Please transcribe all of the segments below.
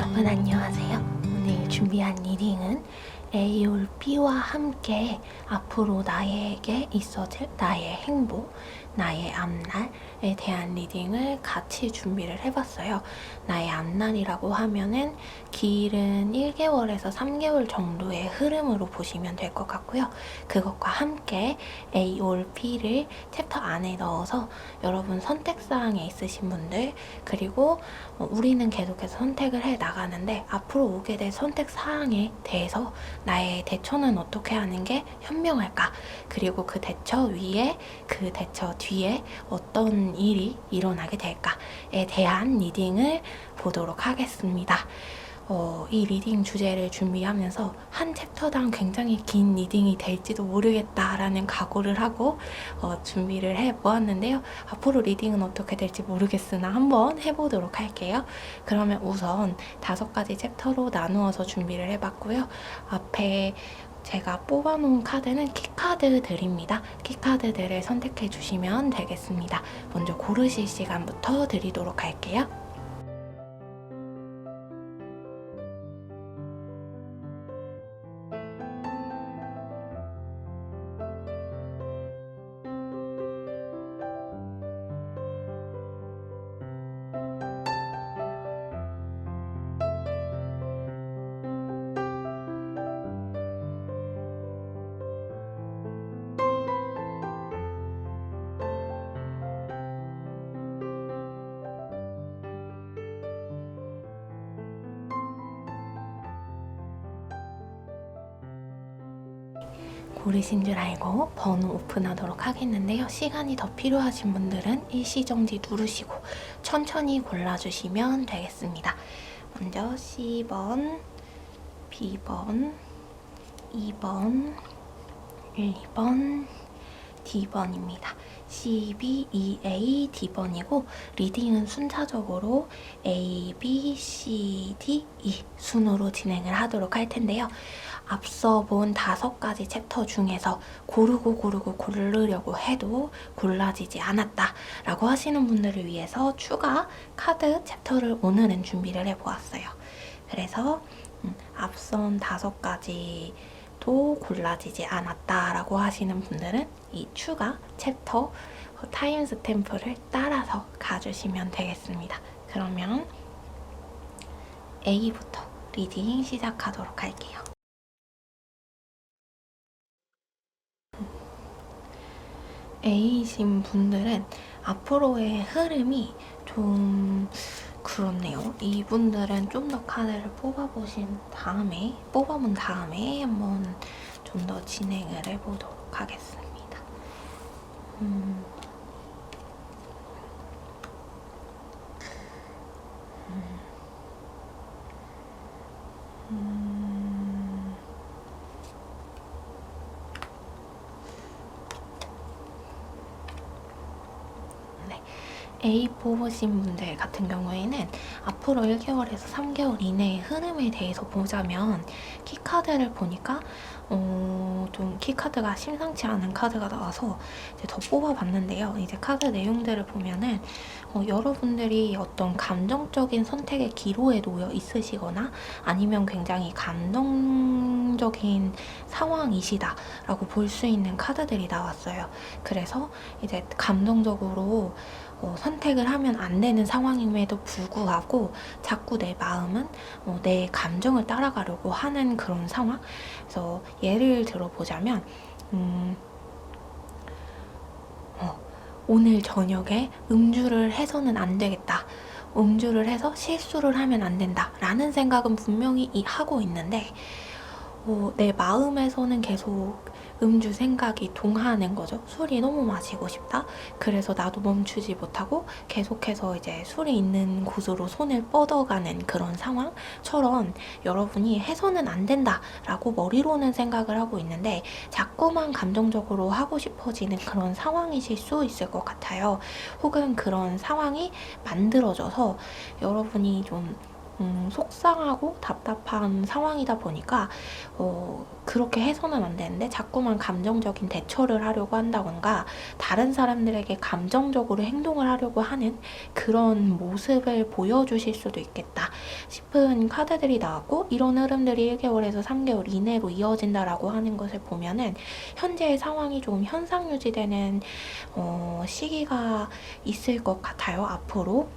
여러분 안녕하세요. 오늘 준비한 리딩은 A 올 B와 함께 앞으로 나에게 있어질 나의 행복, 나의 앞날에 대한 리딩을 같이 준비를 해봤어요. 나의 앞날이라고 하면은 길은 1개월에서 3개월 정도의 흐름으로 보시면 될 것 같고요. 그것과 함께 A 올 B를 챕터 안에 넣어서 여러분 선택사항에 있으신 분들, 그리고 우리는 계속해서 선택을 해 나가는데 앞으로 오게 될 선택사항에 대해서 나의 대처는 어떻게 하는 게 현명할까? 그리고 그 대처 위에, 그 대처 뒤에 어떤 일이 일어나게 될까에 대한 리딩을 보도록 하겠습니다. 이 리딩 주제를 준비하면서 한 챕터당 굉장히 긴 리딩이 될지도 모르겠다라는 각오를 하고 준비를 해보았는데요. 앞으로 리딩은 어떻게 될지 모르겠으나 한번 해보도록 할게요. 그러면 우선 5가지 챕터로 나누어서 준비를 해봤고요. 앞에 제가 뽑아놓은 카드는 키카드들입니다. 키카드들을 선택해 주시면 되겠습니다. 먼저 고르실 시간부터 드리도록 할게요. 고르신 줄 알고 번호 오픈하도록 하겠는데요. 시간이 더 필요하신 분들은 일시정지 누르시고 천천히 골라주시면 되겠습니다. 먼저 C번, B번, 2번, 1번, D번입니다. C, B, E, A, D번이고 리딩은 순차적으로 A, B, C, D, E 순으로 진행을 하도록 할 텐데요. 앞서 본 5가지 챕터 중에서 고르려고 해도 골라지지 않았다 라고 하시는 분들을 위해서 추가 카드 챕터를 오늘은 준비를 해보았어요. 그래서 앞선 5가지도 골라지지 않았다 라고 하시는 분들은 이 추가 챕터 타임 스탬프를 따라서 가주시면 되겠습니다. 그러면 A부터 리딩 시작하도록 할게요. A이신 분들은 앞으로의 흐름이 좀 그렇네요. 이분들은 좀 더 카드를 뽑아본 다음에 한번 좀 더 진행을 해보도록 하겠습니다. A 뽑으신 분들 같은 경우에는 앞으로 1개월에서 3개월 이내의 흐름에 대해서 보자면 키카드를 보니까 좀 키카드가 심상치 않은 카드가 나와서 이제 더 뽑아봤는데요. 이제 카드 내용들을 보면은 여러분들이 어떤 감정적인 선택의 기로에 놓여 있으시거나 아니면 굉장히 감정적인 상황이시다라고 볼 수 있는 카드들이 나왔어요. 그래서 이제 감정적으로 선택을 하면 안 되는 상황임에도 불구하고 자꾸 내 마음은 내 감정을 따라가려고 하는 그런 상황. 그래서 예를 들어보자면 오늘 저녁에 음주를 해서는 안 되겠다. 음주를 해서 실수를 하면 안 된다 라는 생각은 분명히 하고 있는데 내 마음에서는 계속 음주 생각이 동하는 거죠. 술이 너무 마시고 싶다. 그래서 나도 멈추지 못하고 계속해서 이제 술이 있는 곳으로 손을 뻗어가는 그런 상황처럼 여러분이 해서는 안 된다라고 머리로는 생각을 하고 있는데 자꾸만 감정적으로 하고 싶어지는 그런 상황이실 수 있을 것 같아요. 혹은 그런 상황이 만들어져서 여러분이 좀 속상하고 답답한 상황이다 보니까 그렇게 해서는 안 되는데 자꾸만 감정적인 대처를 하려고 한다던가 다른 사람들에게 감정적으로 행동을 하려고 하는 그런 모습을 보여주실 수도 있겠다 싶은 카드들이 나왔고, 이런 흐름들이 1개월에서 3개월 이내로 이어진다라고 하는 것을 보면은 현재의 상황이 조금 현상 유지되는 시기가 있을 것 같아요, 앞으로.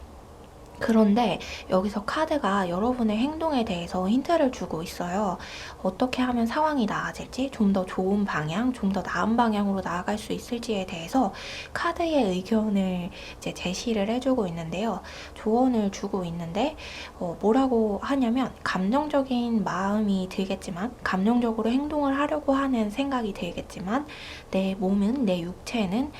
그런데 여기서 카드가 여러분의 행동에 대해서 힌트를 주고 있어요. 어떻게 하면 상황이 나아질지, 좀 더 좋은 방향, 좀 더 나은 방향으로 나아갈 수 있을지에 대해서 카드의 의견을 이제 제시를 해주고 있는데요. 조언을 주고 있는데 뭐라고 하냐면, 감정적인 마음이 들겠지만, 감정적으로 행동을 하려고 하는 생각이 들겠지만, 내 몸은, 내 육체는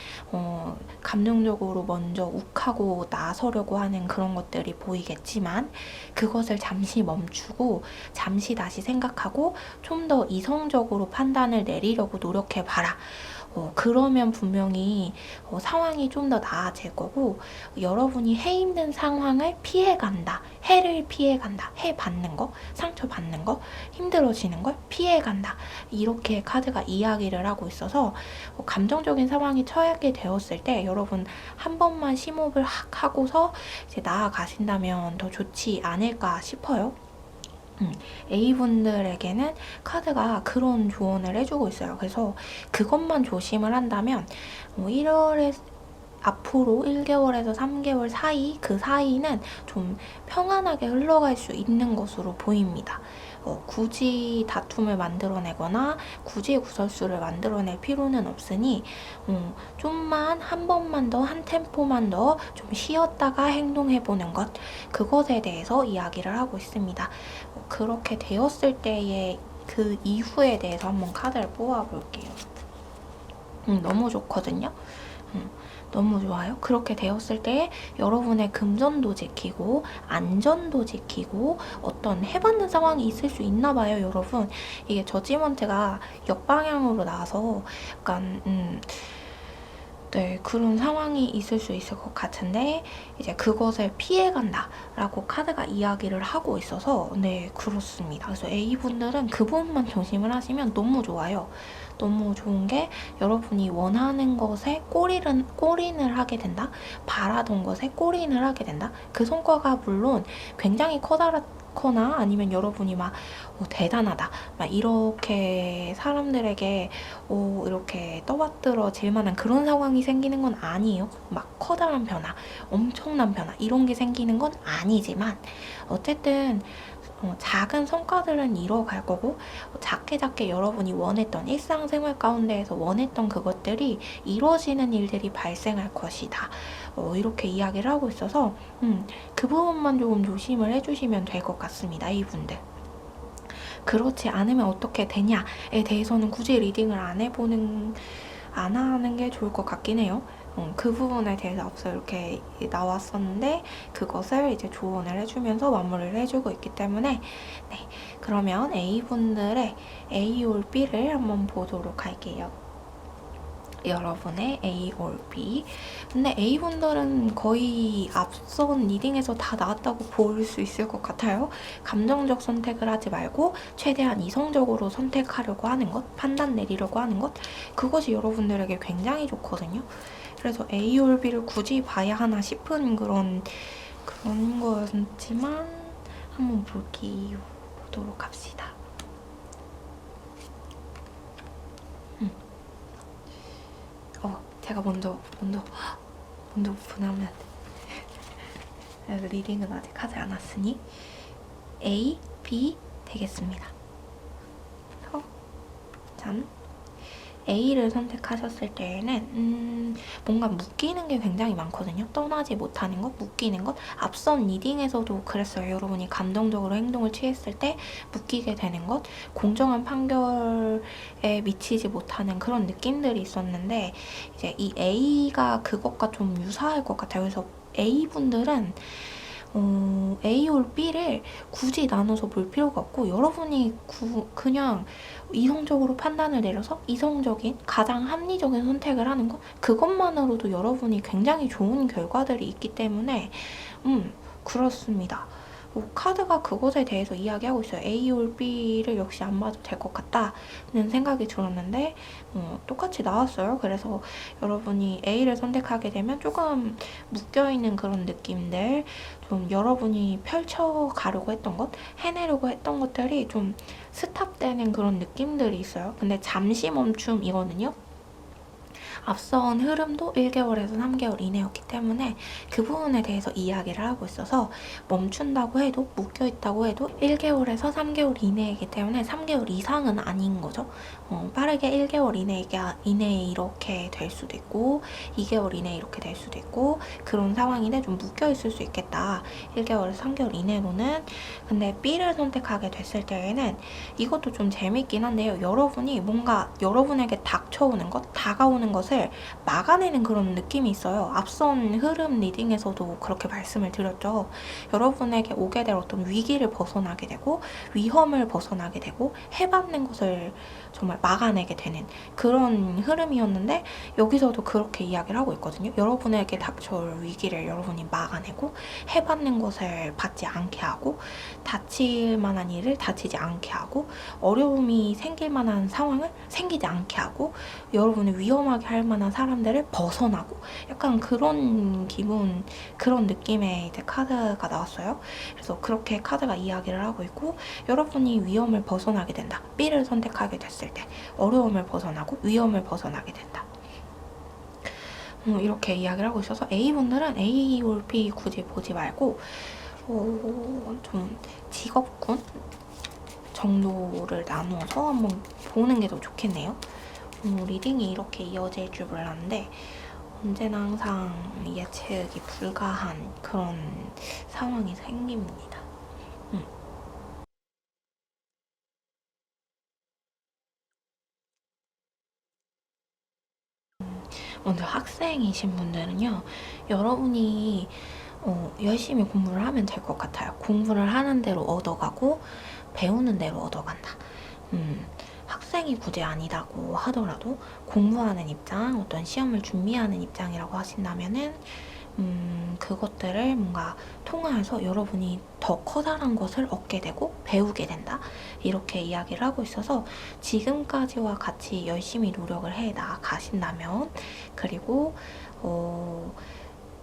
감정적으로 먼저 욱하고 나서려고 하는 그런 것들이 보이겠지만, 그것을 잠시 멈추고 잠시 다시 생각하고 좀 더 이성적으로 판단을 내리려고 노력해봐라. 그러면 분명히 상황이 좀 더 나아질 거고, 여러분이 해 있는 상황을 피해간다, 해를 피해간다, 해 받는 거, 상처 받는 거, 힘들어지는 걸 피해간다, 이렇게 카드가 이야기를 하고 있어서 감정적인 상황이 처하게 되었을 때 여러분 한 번만 심호흡을 하고서 이제 나아가신다면 더 좋지 않을까 싶어요. A분들에게는 카드가 그런 조언을 해주고 있어요. 그래서 그것만 조심을 한다면 1월에 앞으로 1개월에서 3개월 사이, 그 사이는 좀 평안하게 흘러갈 수 있는 것으로 보입니다. 굳이 다툼을 만들어내거나 굳이 구설수를 만들어낼 필요는 없으니 좀만 한 번만 더, 한 템포만 더 좀 쉬었다가 행동해보는 것, 그것에 대해서 이야기를 하고 있습니다. 그렇게 되었을 때의 그 이후에 대해서 한번 카드를 뽑아볼게요. 너무 좋거든요. 너무 좋아요. 그렇게 되었을 때 여러분의 금전도 지키고 안전도 지키고 어떤 해받는 상황이 있을 수 있나 봐요, 여러분. 이게 저지먼트가 역방향으로 나와서 약간 네, 그런 상황이 있을 수 있을 것 같은데 이제 그것을 피해간다 라고 카드가 이야기를 하고 있어서 네, 그렇습니다. 그래서 A분들은 그 부분만 조심을 하시면 너무 좋아요. 너무 좋은 게 여러분이 원하는 것에 골인을 하게 된다, 바라던 것에 골인을 하게 된다. 그 성과가 물론 굉장히 커다랗거나 아니면 여러분이 막 대단하다 막 이렇게 사람들에게 이렇게 떠받들어질 만한 그런 상황이 생기는 건 아니에요. 막 커다란 변화, 엄청난 변화 이런 게 생기는 건 아니지만 어쨌든 작은 성과들은 이뤄갈 거고, 작게 여러분이 원했던 일상생활 가운데에서 원했던 그것들이 이루어지는 일들이 발생할 것이다. 이렇게 이야기를 하고 있어서 그 부분만 조금 조심을 해주시면 될 것 같습니다, 이분들. 그렇지 않으면 어떻게 되냐에 대해서는 굳이 리딩을 안 하는 게 좋을 것 같긴 해요. 그 부분에 대해서 앞서 이렇게 나왔었는데 그것을 이제 조언을 해주면서 마무리를 해주고 있기 때문에 네, 그러면 A분들의 A 올 B를 한번 보도록 할게요. 여러분의 A or B. 근데 A분들은 거의 앞선 리딩에서 다 나왔다고 볼 수 있을 것 같아요. 감정적 선택을 하지 말고 최대한 이성적으로 선택하려고 하는 것, 판단 내리려고 하는 것, 그것이 여러분들에게 굉장히 좋거든요. 그래서 A or B를 굳이 봐야 하나 싶은 그런 거였지만 한번 보도록 합시다. 제가 먼저 오픈하면 리딩은 아직 하지 않았으니 A, B 되겠습니다. 짠. A를 선택하셨을 때에는 뭔가 묶이는 게 굉장히 많거든요. 떠나지 못하는 것, 묶이는 것. 앞선 리딩에서도 그랬어요. 여러분이 감정적으로 행동을 취했을 때 묶이게 되는 것, 공정한 판결에 미치지 못하는 그런 느낌들이 있었는데 이제 이 A가 그것과 좀 유사할 것 같아요. 그래서 A분들은 A or B를 굳이 나눠서 볼 필요가 없고 여러분이 그냥 이성적으로 판단을 내려서 이성적인 가장 합리적인 선택을 하는 것, 그것만으로도 여러분이 굉장히 좋은 결과들이 있기 때문에 그렇습니다. 카드가 그것에 대해서 이야기하고 있어요. A 올 B를 역시 안 봐도 될 것 같다는 생각이 들었는데 똑같이 나왔어요. 그래서 여러분이 A를 선택하게 되면 조금 묶여있는 그런 느낌들, 좀 여러분이 펼쳐가려고 했던 것, 해내려고 했던 것들이 좀 스탑되는 그런 느낌들이 있어요. 근데 잠시 멈춤이거든요. 앞선 흐름도 1개월에서 3개월 이내였기 때문에 그 부분에 대해서 이야기를 하고 있어서 멈춘다고 해도 묶여있다고 해도 1개월에서 3개월 이내이기 때문에 3개월 이상은 아닌 거죠. 빠르게 1개월 이내에 이렇게 될 수도 있고 2개월 이내에 이렇게 될 수도 있고 그런 상황인데 좀 묶여있을 수 있겠다. 1개월에서 3개월 이내로는. 근데 B를 선택하게 됐을 때에는 이것도 좀 재밌긴 한데요. 여러분이 뭔가 여러분에게 닥쳐오는 것, 다가오는 것을 막아내는 그런 느낌이 있어요. 앞선 흐름 리딩에서도 그렇게 말씀을 드렸죠. 여러분에게 오게 될 어떤 위기를 벗어나게 되고 위험을 벗어나게 되고 해받는 것을 정말 막아내게 되는 그런 흐름이었는데 여기서도 그렇게 이야기를 하고 있거든요. 여러분에게 닥쳐올 위기를 여러분이 막아내고 해받는 것을 받지 않게 하고 다칠 만한 일을 다치지 않게 하고 어려움이 생길 만한 상황을 생기지 않게 하고 여러분을 위험하게 할 만한 사람들을 벗어나고 약간 그런 기분, 그런 느낌의 이제 카드가 나왔어요. 그래서 그렇게 카드가 이야기를 하고 있고 여러분이 위험을 벗어나게 된다. B를 선택하게 됐을 때 어려움을 벗어나고 위험을 벗어나게 된다. 이렇게 이야기를 하고 있어서 A분들은 A 올 B 굳이 보지 말고 좀 직업군 정도를 나누어서 한번 보는 게 더 좋겠네요. 리딩이 이렇게 이어질 줄 몰랐는데 언제나 항상 예측이 불가한 그런 상황이 생깁니다. 먼저 학생이신 분들은요, 여러분이 열심히 공부를 하면 될 것 같아요. 공부를 하는 대로 얻어가고 배우는 대로 얻어간다. 학생이 굳이 아니라고 하더라도 공부하는 입장, 어떤 시험을 준비하는 입장이라고 하신다면은 그것들을 뭔가 통하여서 여러분이 더 커다란 것을 얻게 되고 배우게 된다. 이렇게 이야기를 하고 있어서 지금까지와 같이 열심히 노력을 해 나가신다면 그리고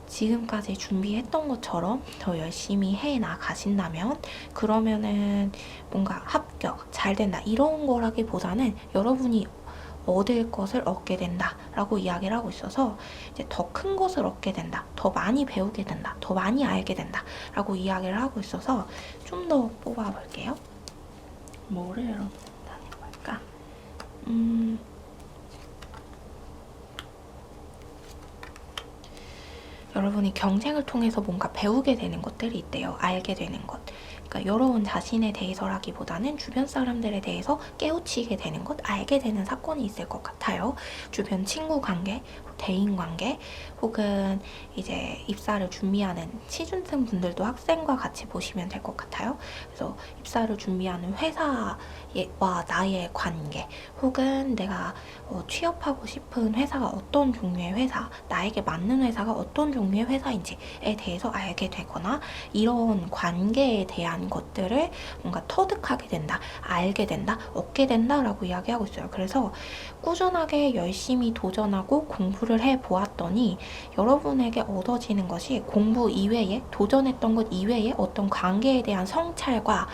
지금까지 준비했던 것처럼 더 열심히 해 나가신다면 그러면은 뭔가 합격, 잘 된다 이런 거라기보다는 여러분이 얻을 것을 얻게 된다 라고 이야기를 하고 있어서 이제 더 큰 것을 얻게 된다, 더 많이 배우게 된다, 더 많이 알게 된다 라고 이야기를 하고 있어서 좀 더 뽑아볼게요. 뭐를 다는 걸까? 여러분이 경쟁을 통해서 뭔가 배우게 되는 것들이 있대요. 알게 되는 것. 그러니까 여러분 자신에 대해서라기보다는 주변 사람들에 대해서 깨우치게 되는 것, 알게 되는 사건이 있을 것 같아요. 주변 친구 관계, 대인 관계, 혹은 이제 입사를 준비하는 취준생 분들도 학생과 같이 보시면 될 것 같아요. 그래서 입사를 준비하는 회사와 나의 관계, 혹은 내가 취업하고 싶은 회사가 어떤 종류의 회사, 나에게 맞는 회사가 어떤 종류의 회사인지에 대해서 알게 되거나 이런 관계에 대한 것들을 뭔가 터득하게 된다, 알게 된다, 얻게 된다라고 이야기하고 있어요. 그래서 꾸준하게 열심히 도전하고 공부를 해보았더니 여러분에게 얻어지는 것이 공부 이외에 도전했던 것 이외에 어떤 관계에 대한 성찰과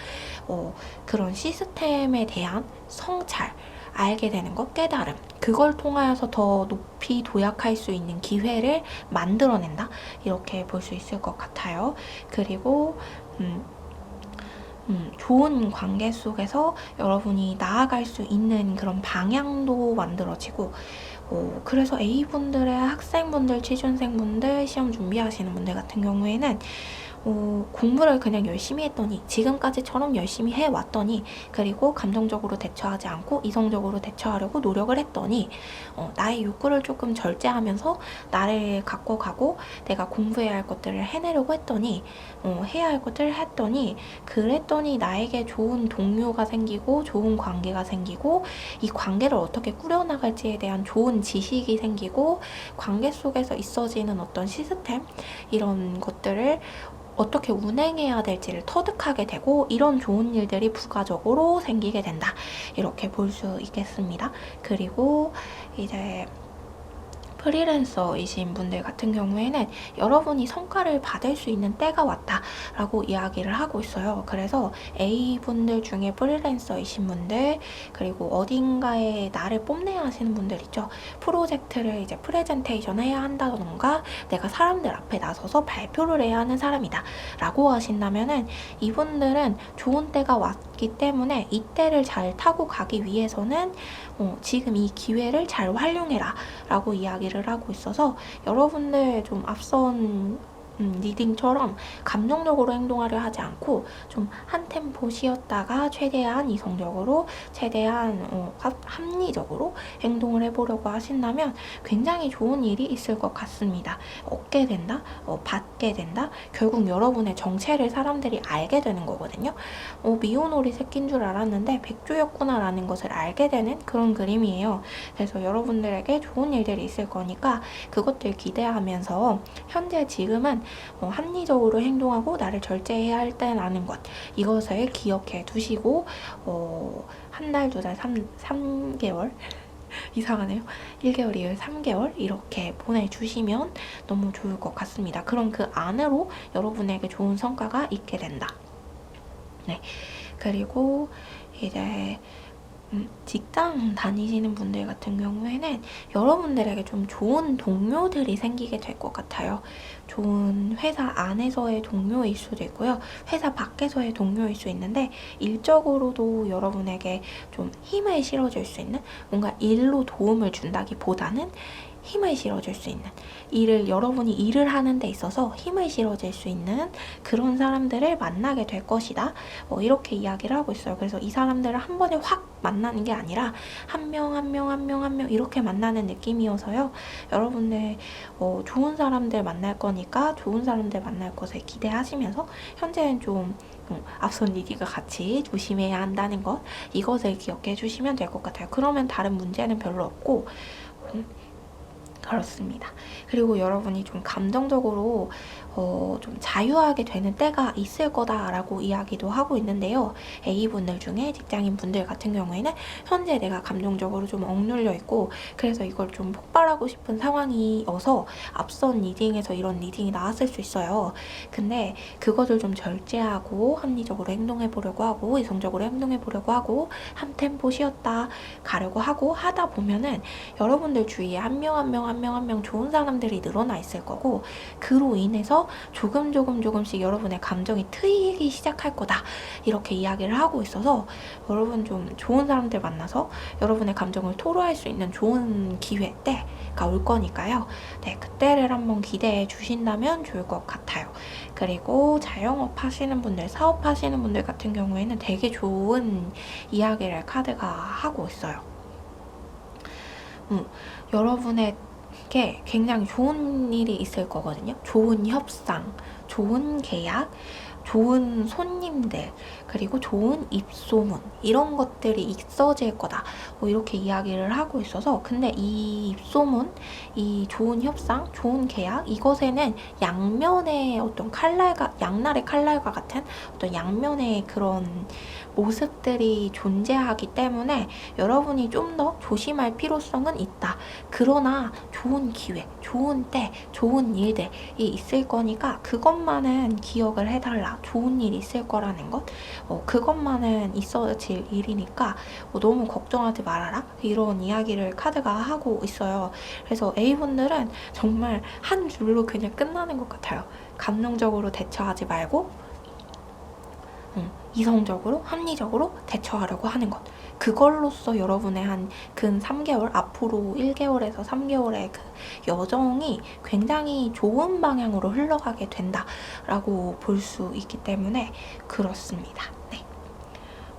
그런 시스템에 대한 성찰, 알게 되는 것, 깨달음, 그걸 통하여서 더 높이 도약할 수 있는 기회를 만들어낸다 이렇게 볼 수 있을 것 같아요. 그리고 좋은 관계 속에서 여러분이 나아갈 수 있는 그런 방향도 만들어지고 그래서 A분들의 학생분들, 취준생분들, 시험 준비하시는 분들 같은 경우에는 공부를 그냥 열심히 했더니 지금까지처럼 열심히 해왔더니 그리고 감정적으로 대처하지 않고 이성적으로 대처하려고 노력을 했더니 나의 욕구를 조금 절제하면서 나를 갖고 가고 내가 공부해야 할 것들을 해내려고 했더니 해야 할 것들을 했더니 그랬더니 나에게 좋은 동료가 생기고 좋은 관계가 생기고 이 관계를 어떻게 꾸려나갈지에 대한 좋은 지식이 생기고 관계 속에서 있어지는 어떤 시스템 이런 것들을 어떻게 운행해야 될지를 터득하게 되고 이런 좋은 일들이 부가적으로 생기게 된다. 이렇게 볼 수 있겠습니다. 그리고 이제 프리랜서이신 분들 같은 경우에는 여러분이 성과를 받을 수 있는 때가 왔다라고 이야기를 하고 있어요. 그래서 A분들 중에 프리랜서이신 분들, 그리고 어딘가에 나를 뽐내야 하시는 분들 있죠. 프로젝트를 이제 프레젠테이션 해야 한다던가 내가 사람들 앞에 나서서 발표를 해야 하는 사람이다 라고 하신다면은 이분들은 좋은 때가 왔기 때문에 이 때를 잘 타고 가기 위해서는 지금 이 기회를 잘 활용해라 라고 이야기를 하고 있어서 여러분들 좀 앞선 리딩처럼 감정적으로 행동하려 하지 않고 좀 한 템포 쉬었다가 최대한 이성적으로 최대한 합리적으로 행동을 해보려고 하신다면 굉장히 좋은 일이 있을 것 같습니다. 얻게 된다, 받게 된다, 결국 여러분의 정체를 사람들이 알게 되는 거거든요. 미혼오리 새끼인 줄 알았는데 백조였구나 라는 것을 알게 되는 그런 그림이에요. 그래서 여러분들에게 좋은 일들이 있을 거니까 그것들 기대하면서 현재 지금은 합리적으로 행동하고 나를 절제해야 할 때라는 것, 이것을 기억해 두시고 한 달, 두 달, 3개월 이상하네요. 1개월, 2개월, 3개월 이렇게 보내주시면 너무 좋을 것 같습니다. 그럼 그 안으로 여러분에게 좋은 성과가 있게 된다. 네. 그리고 이제 직장 다니시는 분들 같은 경우에는 여러분들에게 좀 좋은 동료들이 생기게 될 것 같아요. 좋은 회사 안에서의 동료일 수도 있고요. 회사 밖에서의 동료일 수 있는데 일적으로도 여러분에게 좀 힘을 실어줄 수 있는, 뭔가 일로 도움을 준다기보다는 힘을 실어줄 수 있는, 여러분이 일을 하는 데 있어서 힘을 실어줄 수 있는 그런 사람들을 만나게 될 것이다. 이렇게 이야기를 하고 있어요. 그래서 이 사람들을 한 번에 확 만나는 게 아니라 한 명 한 명 한 명 한 명 이렇게 만나는 느낌이어서요. 여러분들 좋은 사람들 만날 거니까 좋은 사람들 만날 것을 기대하시면서 현재는 좀 앞선 리디가 같이 조심해야 한다는 것, 이것을 기억해 주시면 될 것 같아요. 그러면 다른 문제는 별로 없고 그렇습니다. 그리고 여러분이 좀 감정적으로 좀 자유하게 되는 때가 있을 거다라고 이야기도 하고 있는데요. A분들 중에 직장인분들 같은 경우에는 현재 내가 감정적으로 좀 억눌려 있고 그래서 이걸 좀 폭발하고 싶은 상황이어서 앞선 리딩에서 이런 리딩이 나왔을 수 있어요. 근데 그것을 좀 절제하고 합리적으로 행동해 보려고 하고 이성적으로 행동해 보려고 하고 한 템포 쉬었다 가려고 하고 하다 보면은 여러분들 주위에 한 명 한 명 한 명 한 명 좋은 사람들이 늘어나 있을 거고 그로 인해서 조금씩 여러분의 감정이 트이기 시작할 거다 이렇게 이야기를 하고 있어서 여러분 좀 좋은 사람들 만나서 여러분의 감정을 토로할 수 있는 좋은 기회 때가 올 거니까요. 네, 그때를 한번 기대해 주신다면 좋을 것 같아요. 그리고 자영업 하시는 분들, 사업하시는 분들 같은 경우에는 되게 좋은 이야기를 카드가 하고 있어요. 여러분에게 굉장히 좋은 일이 있을 거거든요. 좋은 협상, 좋은 계약, 좋은 손님들, 그리고 좋은 입소문 이런 것들이 있어질 거다 이렇게 이야기를 하고 있어서, 근데 이 입소문, 이 좋은 협상, 좋은 계약 이것에는 양면의 어떤 양날의 칼날과 같은 어떤 양면의 그런 모습들이 존재하기 때문에 여러분이 좀 더 조심할 필요성은 있다. 그러나 좋은 기회, 좋은 때, 좋은 일들이 있을 거니까 그것만은 기억을 해달라. 좋은 일이 있을 거라는 것, 그것만은 있어질 일이니까 너무 걱정하지 말아라. 이런 이야기를 카드가 하고 있어요. 그래서 A분들은 정말 한 줄로 그냥 끝나는 것 같아요. 감정적으로 대처하지 말고 이성적으로 합리적으로 대처하려고 하는 것, 그걸로써 여러분의 한 근 3개월, 앞으로 1개월에서 3개월의 그 여정이 굉장히 좋은 방향으로 흘러가게 된다라고 볼 수 있기 때문에 그렇습니다. 네.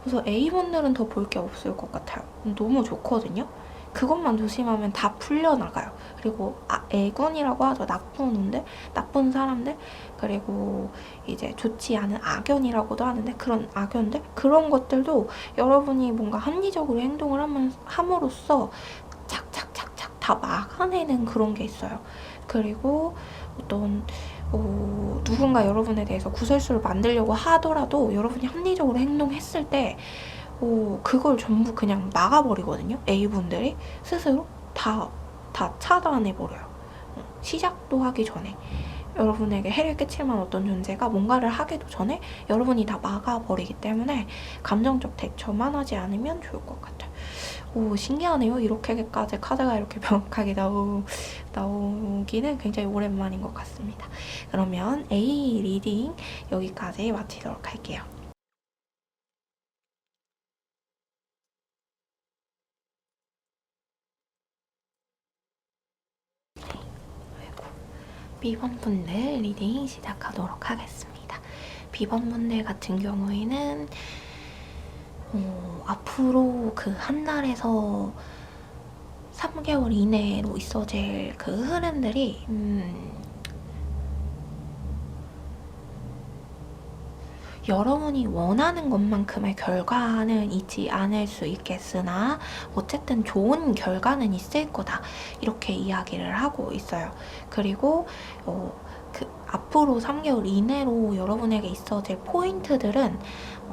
그래서 A분들은 더 볼 게 없을 것 같아요. 너무 좋거든요. 그것만 조심하면 다 풀려나가요. 그리고 애군이라고 하죠. 나쁜 운들, 나쁜 사람들, 그리고 이제 좋지 않은 악연이라고도 하는데 그런 악연들, 그런 것들도 여러분이 뭔가 합리적으로 행동을 함으로써 착착착착 다 막아내는 그런 게 있어요. 그리고 어떤 누군가 여러분에 대해서 구설수를 만들려고 하더라도 여러분이 합리적으로 행동했을 때 그걸 전부 그냥 막아버리거든요. A분들이 스스로 다 차단해버려요. 시작도 하기 전에. 여러분에게 해를 끼칠 만한 어떤 존재가 뭔가를 하기도 전에 여러분이 다 막아버리기 때문에 감정적 대처만 하지 않으면 좋을 것 같아요. 신기하네요. 이렇게까지 카드가 이렇게 명확하게 나오기는 굉장히 오랜만인 것 같습니다. 그러면 A 리딩 여기까지 마치도록 할게요. B번분들 리딩 시작하도록 하겠습니다. B번분들 같은 경우에는 앞으로 그 한 달에서 3개월 이내로 있어질 그 흐름들이 여러분이 원하는 것만큼의 결과는 있지 않을 수 있겠으나 어쨌든 좋은 결과는 있을 거다 이렇게 이야기를 하고 있어요. 그리고 앞으로 3개월 이내로 여러분에게 있어질 포인트들은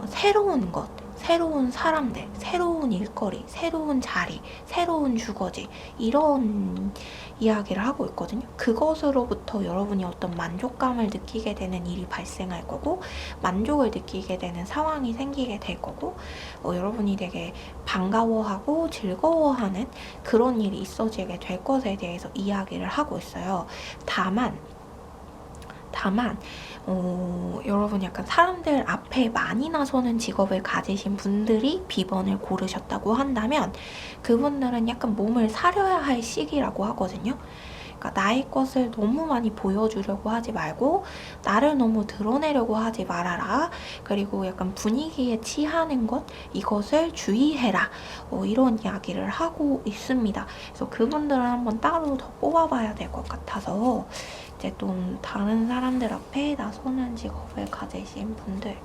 새로운 것, 새로운 사람들, 새로운 일거리, 새로운 자리, 새로운 주거지 이런 이야기를 하고 있거든요. 그것으로부터 여러분이 어떤 만족감을 느끼게 되는 일이 발생할 거고 만족을 느끼게 되는 상황이 생기게 될 거고 여러분이 되게 반가워하고 즐거워하는 그런 일이 있어지게 될 것에 대해서 이야기를 하고 있어요. 다만 여러분 약간 사람들 앞에 많이 나서는 직업을 가지신 분들이 B번을 고르셨다고 한다면 그분들은 약간 몸을 사려야 할 시기라고 하거든요. 그러니까 나의 것을 너무 많이 보여주려고 하지 말고 나를 너무 드러내려고 하지 말아라. 그리고 약간 분위기에 취하는 것 이것을 주의해라. 이런 이야기를 하고 있습니다. 그래서 그분들은 한번 따로 더 뽑아봐야 될 것 같아서 이제 좀 다른 사람들 앞에 나서는 직업을 가지신 분들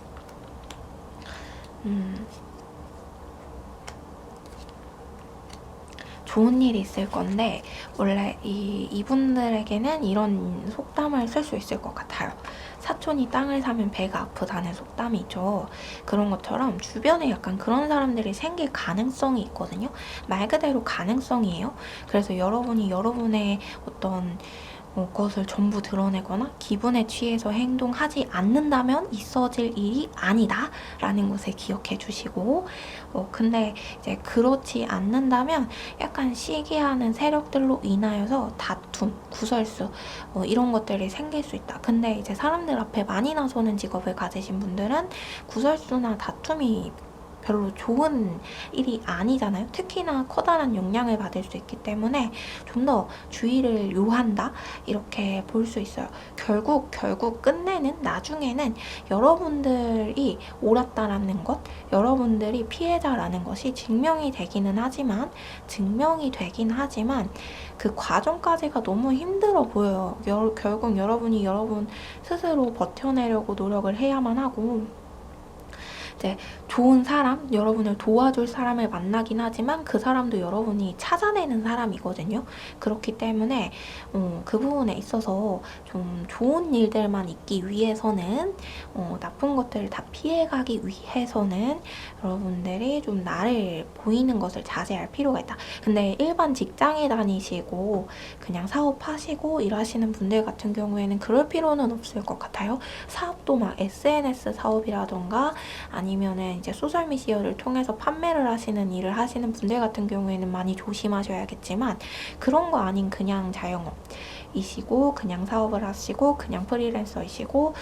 좋은 일이 있을 건데 원래 이분들에게는 이런 속담을 쓸 수 있을 것 같아요. 사촌이 땅을 사면 배가 아프다는 속담이 있죠. 그런 것처럼 주변에 약간 그런 사람들이 생길 가능성이 있거든요. 말 그대로 가능성이에요. 그래서 여러분이 여러분의 어떤 그것을 전부 드러내거나 기분에 취해서 행동하지 않는다면 있어질 일이 아니다 라는 것을 기억해 주시고 근데 이제 그렇지 않는다면 약간 시기하는 세력들로 인하여서 다툼, 구설수 이런 것들이 생길 수 있다. 근데 이제 사람들 앞에 많이 나서는 직업을 가지신 분들은 구설수나 다툼이 별로 좋은 일이 아니잖아요. 특히나 커다란 영향을 받을 수 있기 때문에 좀 더 주의를 요한다 이렇게 볼 수 있어요. 결국 끝내는 나중에는 여러분들이 옳았다라는 것, 여러분들이 피해자라는 것이 증명이 되긴 하지만 그 과정까지가 너무 힘들어 보여요. 결국 여러분이 여러분 스스로 버텨내려고 노력을 해야만 하고 이제 좋은 사람, 여러분을 도와줄 사람을 만나긴 하지만 그 사람도 여러분이 찾아내는 사람이거든요. 그렇기 때문에 그 부분에 있어서 좀 좋은 일들만 있기 위해서는 나쁜 것들을 다 피해가기 위해서는 여러분들이 좀 나를 보이는 것을 자제할 필요가 있다. 근데 일반 직장에 다니시고 그냥 사업하시고 일하시는 분들 같은 경우에는 그럴 필요는 없을 것 같아요. 사업도 막 SNS 사업이라던가 아니면은 이제 소셜미디어를 통해서 판매를 하시는 일을 하시는 분들 같은 경우에는 많이 조심하셔야겠지만 그런 거 아닌 그냥 자영업이시고 그냥 사업을 하시고 그냥 프리랜서이시고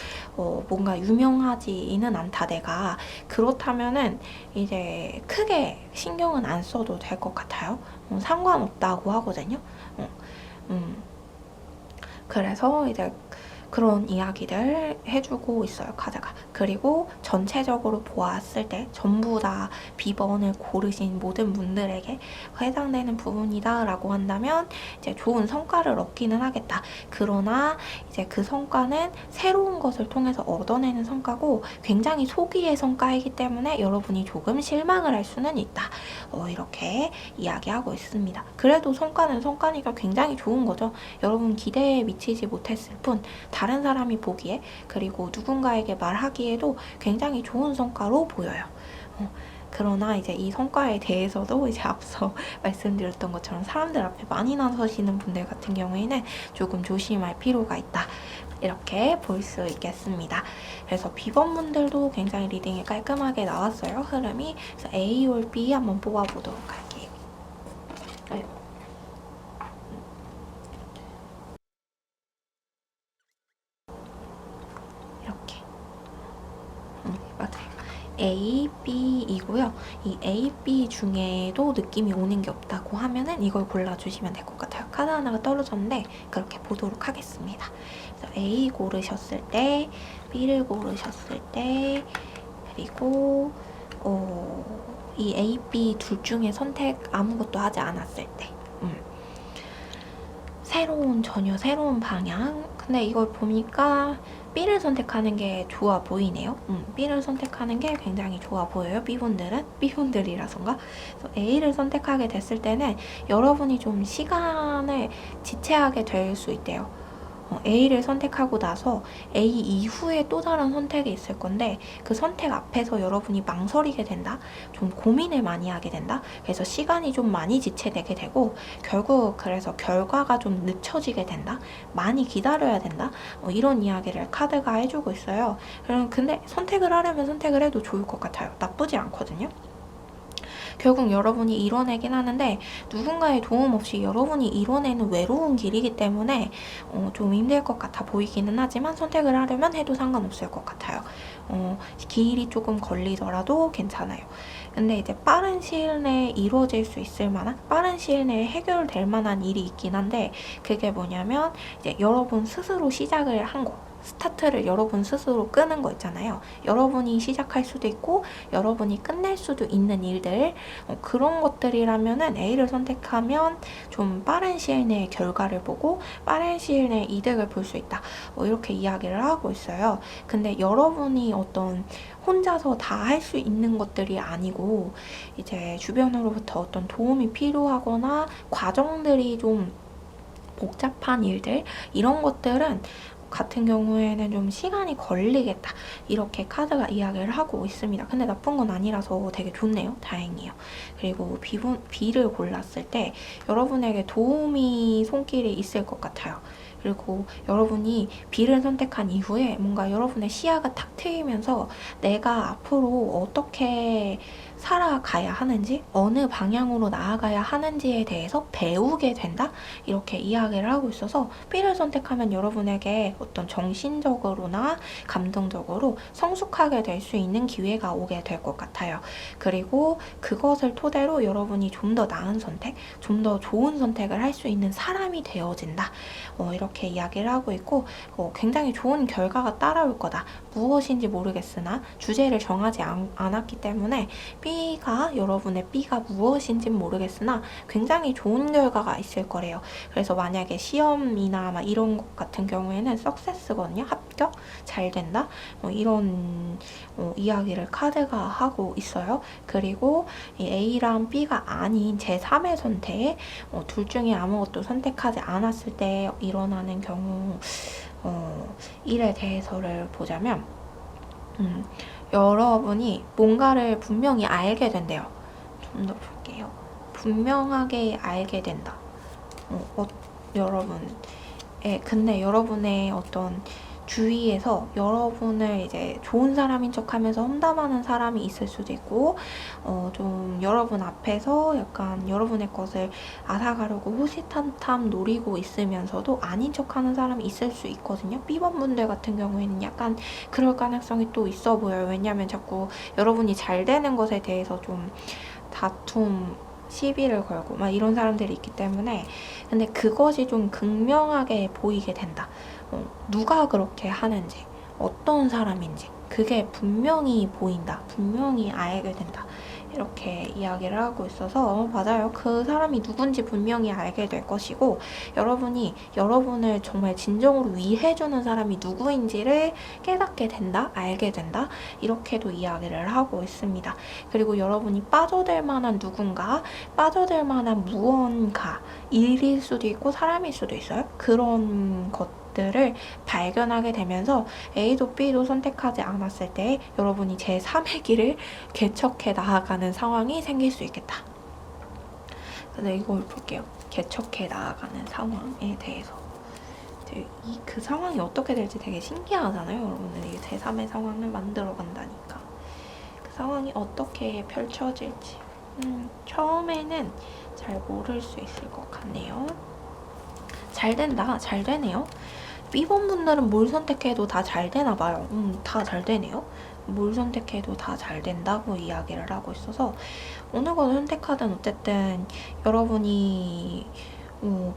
뭔가 유명하지는 않다 내가 그렇다면은 이제 크게 신경은 안 써도 될 것 같아요. 상관없다고 하거든요. 그래서 이제 그런 이야기들 해주고 있어요, 카드가. 그리고 전체적으로 보았을 때 전부 다 B번을 고르신 모든 분들에게 해당되는 부분이다 라고 한다면 이제 좋은 성과를 얻기는 하겠다. 그러나 이제 그 성과는 새로운 것을 통해서 얻어내는 성과고 굉장히 소기의 성과이기 때문에 여러분이 조금 실망을 할 수는 있다. 이렇게 이야기하고 있습니다. 그래도 성과는 성과니까 굉장히 좋은 거죠. 여러분 기대에 미치지 못했을 뿐 다른 사람이 보기에 그리고 누군가에게 말하기에도 굉장히 좋은 성과로 보여요. 그러나 이제 이 성과에 대해서도 이제 앞서 말씀드렸던 것처럼 사람들 앞에 많이 나서시는 분들 같은 경우에는 조금 조심할 필요가 있다. 이렇게 볼 수 있겠습니다. 그래서 B번분들도 굉장히 리딩이 깔끔하게 나왔어요. 흐름이. 그래서 A or B 한번 뽑아보도록 할게요. 이렇게. 맞아요. A, B이고요. 이 A, B 중에도 느낌이 오는 게 없다고 하면은 이걸 골라주시면 될 것 같아요. 카드 하나가 떨어졌는데 그렇게 보도록 하겠습니다. 그래서 A 고르셨을 때, B를 고르셨을 때, 그리고 이 A, B 둘 중에 선택 아무것도 하지 않았을 때 전혀 새로운 방향. 근데 이걸 보니까 B를 선택하는 게 좋아 보이네요. B를 선택하는 게 굉장히 좋아 보여요. B분들이라서인가? A를 선택하게 됐을 때는 여러분이 좀 시간을 지체하게 될 수 있대요. A를 선택하고 나서 A 이후에 또 다른 선택이 있을 건데 그 선택 앞에서 여러분이 망설이게 된다. 좀 고민을 많이 하게 된다. 그래서 시간이 좀 많이 지체되게 되고 결국 그래서 결과가 좀 늦춰지게 된다. 많이 기다려야 된다. 이런 이야기를 카드가 해주고 있어요. 근데 선택을 하려면 선택을 해도 좋을 것 같아요. 나쁘지 않거든요. 결국 여러분이 이뤄내긴 하는데 누군가의 도움 없이 여러분이 이뤄내는 외로운 길이기 때문에 좀 힘들 것 같아 보이기는 하지만 선택을 하려면 해도 상관없을 것 같아요. 길이 조금 걸리더라도 괜찮아요. 근데 이제 빠른 시일 내에 이루어질 수 있을 만한, 빠른 시일 내에 해결될 만한 일이 있긴 한데 그게 뭐냐면 이제 여러분 스스로 시작을 한 거. 스타트를 여러분 스스로 끄는 거 있잖아요. 여러분이 시작할 수도 있고 여러분이 끝낼 수도 있는 일들, 그런 것들이라면은 A를 선택하면 좀 빠른 시일 내에 결과를 보고 빠른 시일 내에 이득을 볼 수 있다. 이렇게 이야기를 하고 있어요. 근데 여러분이 어떤 혼자서 다 할 수 있는 것들이 아니고 이제 주변으로부터 어떤 도움이 필요하거나 과정들이 좀 복잡한 일들, 이런 것들은 같은 경우에는 좀 시간이 걸리겠다. 이렇게 카드가 이야기를 하고 있습니다. 근데 나쁜 건 아니라서 되게 좋네요. 다행이에요. 그리고 B를 골랐을 때 여러분에게 도움이 손길이 있을 것 같아요. 그리고 여러분이 B를 선택한 이후에 뭔가 여러분의 시야가 탁 트이면서 내가 앞으로 어떻게 살아가야 하는지, 어느 방향으로 나아가야 하는지에 대해서 배우게 된다? 이렇게 이야기를 하고 있어서 B를 선택하면 여러분에게 어떤 정신적으로나 감정적으로 성숙하게 될 수 있는 기회가 오게 될 것 같아요. 그리고 그것을 토대로 여러분이 좀 더 나은 선택, 좀 더 좋은 선택을 할 수 있는 사람이 되어진다. 이렇게 이야기를 하고 있고 굉장히 좋은 결과가 따라올 거다. 무엇인지 모르겠으나 주제를 정하지 않았기 때문에 여러분의 B가 무엇인지 모르겠으나 굉장히 좋은 결과가 있을 거래요. 그래서 만약에 시험이나 막 이런 것 같은 경우에는 석세스거든요. 합격? 잘 된다? 이런 이야기를 카드가 하고 있어요. 그리고 이 A랑 B가 아닌 제3의 선택, 둘 중에 아무것도 선택하지 않았을 때 일어나는 경우 일에 대해서를 보자면 여러분이 뭔가를 분명히 알게 된대요. 좀 더 볼게요. 분명하게 알게 된다. 근데 여러분의 어떤 주위에서 여러분을 이제 좋은 사람인 척하면서 험담하는 사람이 있을 수도 있고 좀 여러분 앞에서 약간 여러분의 것을 앗아가려고 호시탐탐 노리고 있으면서도 아닌 척하는 사람이 있을 수 있거든요. B번 분들 같은 경우에는 약간 그럴 가능성이 또 있어 보여요. 왜냐하면 자꾸 여러분이 잘 되는 것에 대해서 좀 다툼, 시비를 걸고 막 이런 사람들이 있기 때문에 근데 그것이 좀 극명하게 보이게 된다. 누가 그렇게 하는지, 어떤 사람인지 그게 분명히 보인다. 분명히 알게 된다. 이렇게 이야기를 하고 있어서 맞아요. 그 사람이 누군지 분명히 알게 될 것이고 여러분이 여러분을 정말 진정으로 위해주는 사람이 누구인지를 깨닫게 된다. 알게 된다. 이렇게도 이야기를 하고 있습니다. 그리고 여러분이 빠져들 만한 누군가, 빠져들 만한 무언가, 일일 수도 있고 사람일 수도 있어요. 그런 것 것들을 발견하게 되면서 A도 B도 선택하지 않았을 때 여러분이 제3의 길을 개척해 나아가는 상황이 생길 수 있겠다. 그래서 이걸 볼게요. 개척해 나아가는 상황에 대해서. 그 상황이 어떻게 될지 되게 신기하잖아요. 여러분들 이 제3의 상황을 만들어 간다니까. 그 상황이 어떻게 펼쳐질지 처음에는 잘 모를 수 있을 것 같네요. 잘 된다. 잘 되네요. B번 분들은 뭘 선택해도 다 잘 되나 봐요. 다 잘 되네요. 뭘 선택해도 다 잘 된다고 이야기를 하고 있어서 어느 걸 선택하든 어쨌든 여러분이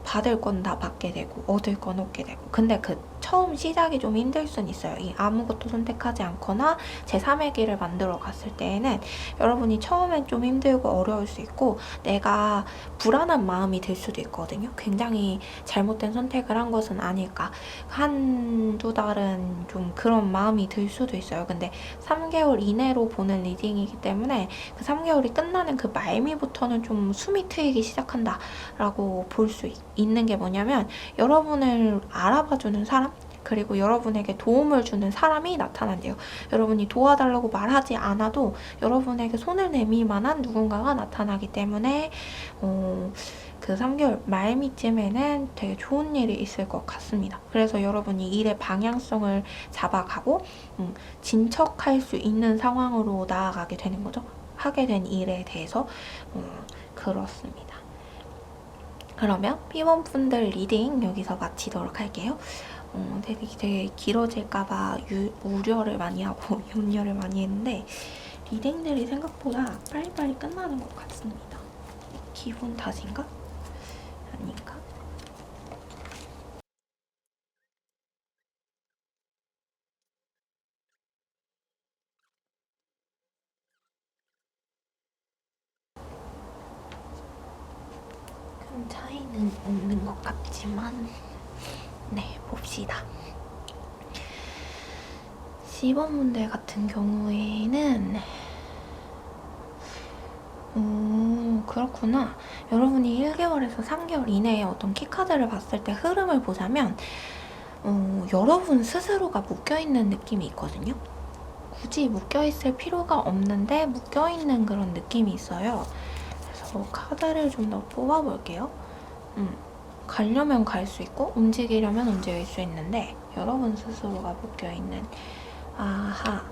받을 건 다 받게 되고 얻을 건 얻게 되고, 근데 그 처음 시작이 좀 힘들 순 있어요. 이 아무것도 선택하지 않거나 제3의 길을 만들어 갔을 때에는 여러분이 처음엔 좀 힘들고 어려울 수 있고 내가 불안한 마음이 들 수도 있거든요. 굉장히 잘못된 선택을 한 것은 아닐까, 한두 달은 좀 그런 마음이 들 수도 있어요. 근데 3개월 이내로 보는 리딩이기 때문에 그 3개월이 끝나는 그 말미부터는 좀 숨이 트이기 시작한다 라고 볼 수 있는 게 뭐냐면, 여러분을 알아봐주는 사람, 그리고 여러분에게 도움을 주는 사람이 나타난대요. 여러분이 도와달라고 말하지 않아도 여러분에게 손을 내밀 만한 누군가가 나타나기 때문에 그 3개월 말미쯤에는 되게 좋은 일이 있을 것 같습니다. 그래서 여러분이 일의 방향성을 잡아가고 진척할 수 있는 상황으로 나아가게 되는 거죠. 하게 된 일에 대해서 그렇습니다. 그러면 B번 분들 리딩 여기서 마치도록 할게요. 되게 길어질까봐 우려를 많이 하고 염려를 많이 했는데 리딩들이 생각보다 빨리빨리 끝나는 것 같습니다. 기분 탓인가? 아닌가? 큰 차이는 없는 것 같지만 네, 봅시다. C번 분들 같은 경우에는 그렇구나. 여러분이 1개월에서 3개월 이내에 어떤 키카드를 봤을 때 흐름을 보자면 여러분 스스로가 묶여있는 느낌이 있거든요. 굳이 묶여있을 필요가 없는데 묶여있는 그런 느낌이 있어요. 그래서 카드를 좀 더 뽑아볼게요. 가려면 갈 수 있고 움직이려면 움직일 수 있는데 여러분 스스로가 묶여있는. 아하.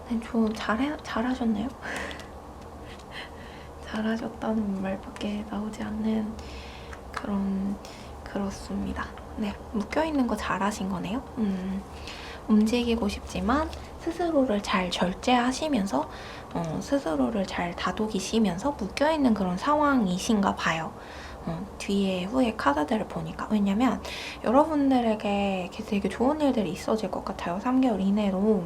네, 잘하셨나요? 잘하셨다는 말밖에 나오지 않는 그렇습니다. 네, 묶여있는 거 잘하신 거네요. 움직이고 싶지만 스스로를 잘 절제하시면서 스스로를 잘 다독이시면서 묶여있는 그런 상황이신가 봐요. 뒤에 후에 카드들을 보니까. 왜냐면 여러분들에게 되게 좋은 일들이 있어질 것 같아요. 3개월 이내로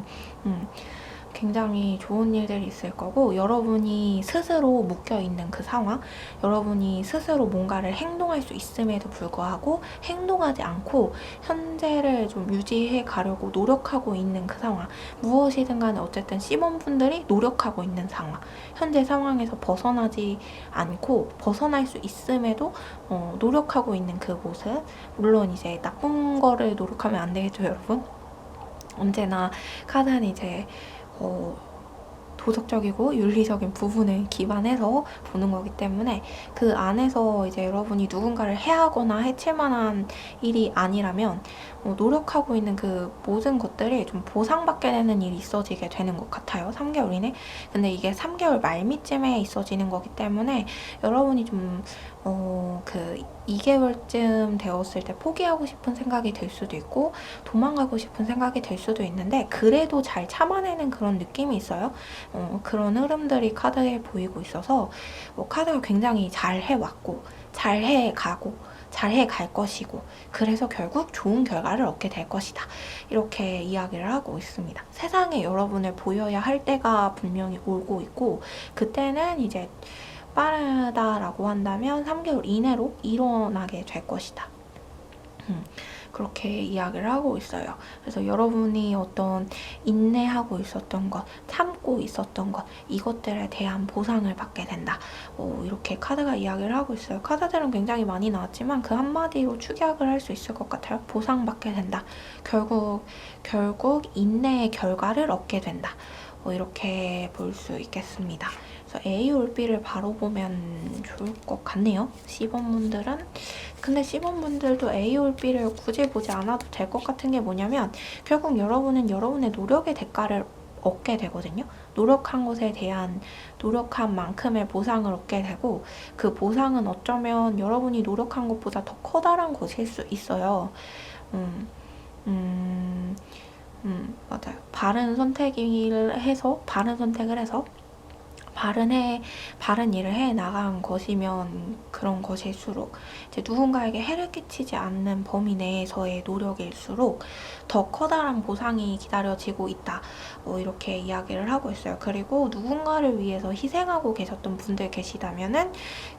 굉장히 좋은 일들이 있을 거고, 여러분이 스스로 묶여있는 그 상황, 여러분이 스스로 뭔가를 행동할 수 있음에도 불구하고 행동하지 않고 현재를 좀 유지해 가려고 노력하고 있는 그 상황, 무엇이든 간에 어쨌든 C번 분들이 노력하고 있는 상황, 현재 상황에서 벗어나지 않고 벗어날 수 있음에도 노력하고 있는 그 모습. 물론 이제 나쁜 거를 노력하면 안 되겠죠, 여러분. 언제나 카드는 이제 도덕적이고 윤리적인 부분을 기반해서 보는 거기 때문에 그 안에서 이제 여러분이 누군가를 해하거나 해칠 만한 일이 아니라면 노력하고 있는 그 모든 것들이 좀 보상받게 되는 일이 있어지게 되는 것 같아요. 3개월 이내. 근데 이게 3개월 말미쯤에 있어지는 거기 때문에 여러분이 좀 그 2개월쯤 되었을 때 포기하고 싶은 생각이 들 수도 있고 도망가고 싶은 생각이 들 수도 있는데 그래도 잘 참아내는 그런 느낌이 있어요. 그런 흐름들이 카드에 보이고 있어서 카드가 굉장히 잘 해왔고 잘 해가고 잘 해갈 것이고 그래서 결국 좋은 결과를 얻게 될 것이다. 이렇게 이야기를 하고 있습니다. 세상에 여러분을 보여야 할 때가 분명히 오고 있고 그때는 이제 빠르다라고 한다면 3개월 이내로 일어나게 될 것이다. 그렇게 이야기를 하고 있어요. 그래서 여러분이 어떤 인내하고 있었던 것, 참고 있었던 것, 이것들에 대한 보상을 받게 된다. 이렇게 카드가 이야기를 하고 있어요. 카드들은 굉장히 많이 나왔지만 그 한마디로 축약을 할 수 있을 것 같아요. 보상받게 된다. 결국 인내의 결과를 얻게 된다. 이렇게 볼 수 있겠습니다. 그래서 A 올 B를 바로 보면 좋을 것 같네요. C번 분들은. 근데 C번 분들도 A 올 B를 굳이 보지 않아도 될 것 같은 게 뭐냐면 결국 여러분은 여러분의 노력의 대가를 얻게 되거든요. 노력한 것에 대한 노력한 만큼의 보상을 얻게 되고 그 보상은 어쩌면 여러분이 노력한 것보다 더 커다란 것일 수 있어요. 맞아요. 바른 선택을 해서 바른 일을 해 나간 것이면 그런 것일수록 이제 누군가에게 해를 끼치지 않는 범위 내에서의 노력일수록 더 커다란 보상이 기다려지고 있다. 이렇게 이야기를 하고 있어요. 그리고 누군가를 위해서 희생하고 계셨던 분들 계시다면은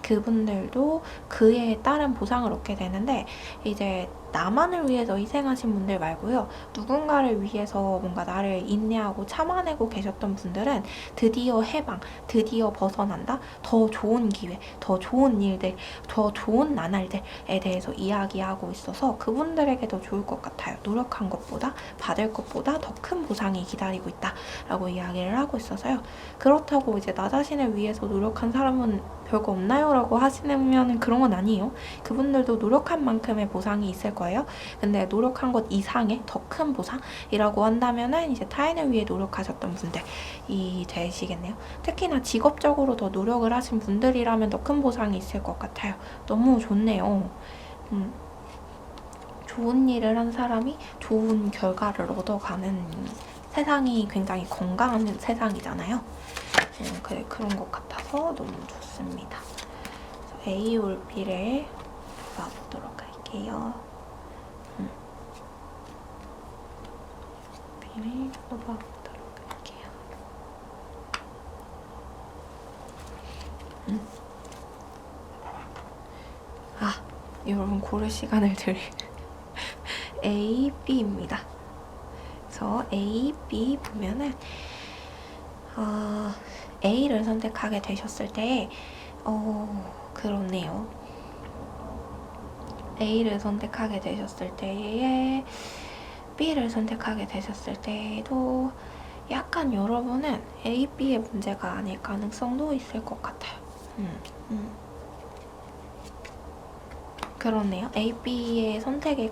그분들도 그에 따른 보상을 얻게 되는데 이제 나만을 위해서 희생하신 분들 말고요. 누군가를 위해서 뭔가 나를 인내하고 참아내고 계셨던 분들은 드디어 해방, 드디어 벗어난다. 더 좋은 기회, 더 좋은 일들, 더 좋은 나날들에 대해서 이야기하고 있어서 그분들에게도 좋을 것 같아요. 노력한 것보다 받을 것보다 더 큰 보상이 기다리고 있다라고 이야기를 하고 있어서요. 그렇다고 이제 나 자신을 위해서 노력한 사람은 별거 없나요? 라고 하시면 그런 건 아니에요. 그분들도 노력한 만큼의 보상이 있을 거예요. 근데 노력한 것 이상의 더 큰 보상이라고 한다면은 이제 타인을 위해 노력하셨던 분들이 되시겠네요. 특히나 직업적으로 더 노력을 하신 분들이라면 더 큰 보상이 있을 것 같아요. 너무 좋네요. 좋은 일을 한 사람이 좋은 결과를 얻어가는 세상이 굉장히 건강한 세상이잖아요. 그런 것 같아서 너무 좋습니다. A 올 B를 봐보도록 할게요. B를 봐보도록 할게요. 여러분 고를 시간을 드릴 A, B입니다. 그래서 A, B 보면은 A를 선택하게 되셨을 때 그렇네요. A를 선택하게 되셨을 때에 B를 선택하게 되셨을 때에도 약간 여러분은 A, B의 문제가 아닐 가능성도 있을 것 같아요. 그렇네요. A, B의 선택의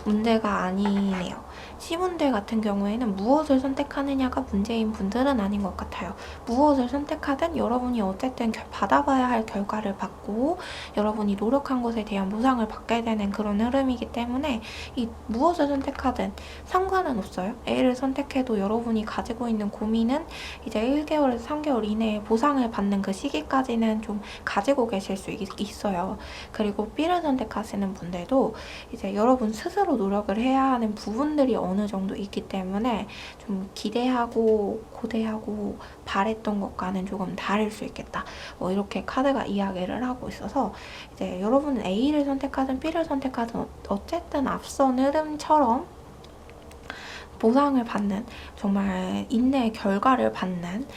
문제가 아니네요. C분들 같은 경우에는 무엇을 선택하느냐가 문제인 분들은 아닌 것 같아요. 무엇을 선택하든 여러분이 어쨌든 받아봐야 할 결과를 받고 여러분이 노력한 것에 대한 보상을 받게 되는 그런 흐름이기 때문에 이 무엇을 선택하든 상관은 없어요. A를 선택해도 여러분이 가지고 있는 고민은 이제 1개월에서 3개월 이내에 보상을 받는 그 시기까지는 좀 가지고 계실 수 있어요. 그리고 B를 선택하시는 분들도 이제 여러분 스스로 노력을 해야 하는 부분들이 어느 정도 있기 때문에 좀 기대하고 고대하고 바랬던 것과는 조금 다를 수 있겠다. 이렇게 카드가 이야기를 하고 있어서 이제 여러분은 A를 선택하든 B를 선택하든 어쨌든 앞선 흐름처럼 보상을 받는 정말 인내의 결과를 받는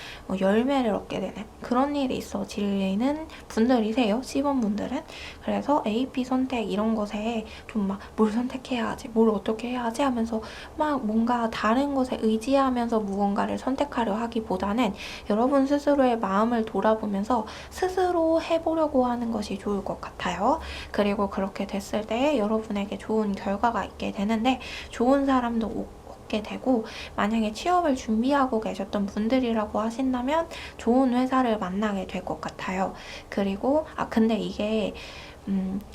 열매를 얻게 되는 그런 일이 있어지는 분들이세요. C번 분들은. 그래서 A, B 선택 이런 것에 좀 막 뭘 선택해야 하지 뭘 어떻게 해야 하지 하면서 막 뭔가 다른 것에 의지하면서 무언가를 선택하려 하기보다는 여러분 스스로의 마음을 돌아보면서 스스로 해보려고 하는 것이 좋을 것 같아요. 그리고 그렇게 됐을 때 여러분에게 좋은 결과가 있게 되는데 좋은 사람도 게 되고 만약에 취업을 준비하고 계셨던 분들이라고 하신다면 좋은 회사를 만나게 될 것 같아요. 그리고 근데 이게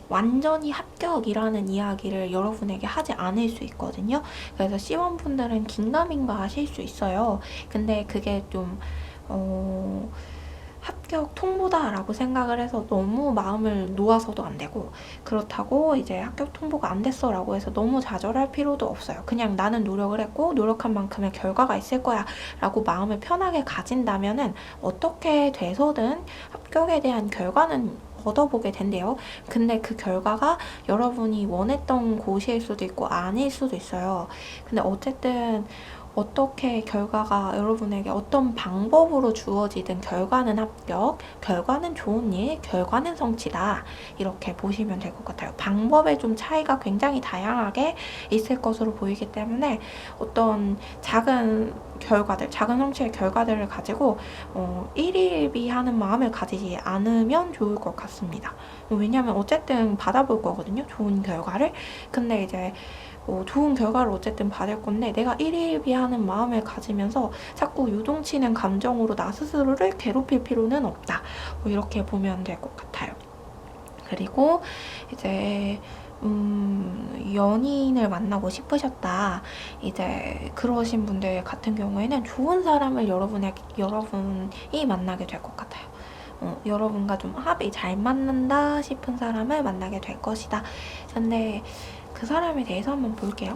완전히 합격이라는 이야기를 여러분에게 하지 않을 수 있거든요. 그래서 C원 분들은 긴가민가 하실 수 있어요. 근데 그게 좀 합격 통보다라고 생각을 해서 너무 마음을 놓아서도 안 되고 그렇다고 이제 합격 통보가 안 됐어 라고 해서 너무 좌절할 필요도 없어요. 그냥 나는 노력을 했고 노력한 만큼의 결과가 있을 거야 라고 마음을 편하게 가진다면은 어떻게 돼서든 합격에 대한 결과는 얻어보게 된대요. 근데 그 결과가 여러분이 원했던 곳일 수도 있고 아닐 수도 있어요. 근데 어쨌든 어떻게 결과가 여러분에게 어떤 방법으로 주어지든 결과는 합격, 결과는 좋은 일, 결과는 성취다. 이렇게 보시면 될 것 같아요. 방법에 좀 차이가 굉장히 다양하게 있을 것으로 보이기 때문에 어떤 작은 결과들, 작은 성취의 결과들을 가지고 일일비하는 마음을 가지지 않으면 좋을 것 같습니다. 왜냐하면 어쨌든 받아볼 거거든요. 좋은 결과를. 근데 이제 좋은 결과를 어쨌든 받을 건데 내가 일일비하는 마음을 가지면서 자꾸 유동치는 감정으로 나 스스로를 괴롭힐 필요는 없다. 이렇게 보면 될 것 같아요. 그리고 이제 연인을 만나고 싶으셨다. 이제 그러신 분들 같은 경우에는 좋은 사람을 여러분이 만나게 될 것 같아요. 여러분과 좀 합이 잘 맞는다 싶은 사람을 만나게 될 것이다. 근데 그 사람에 대해서 한번 볼게요.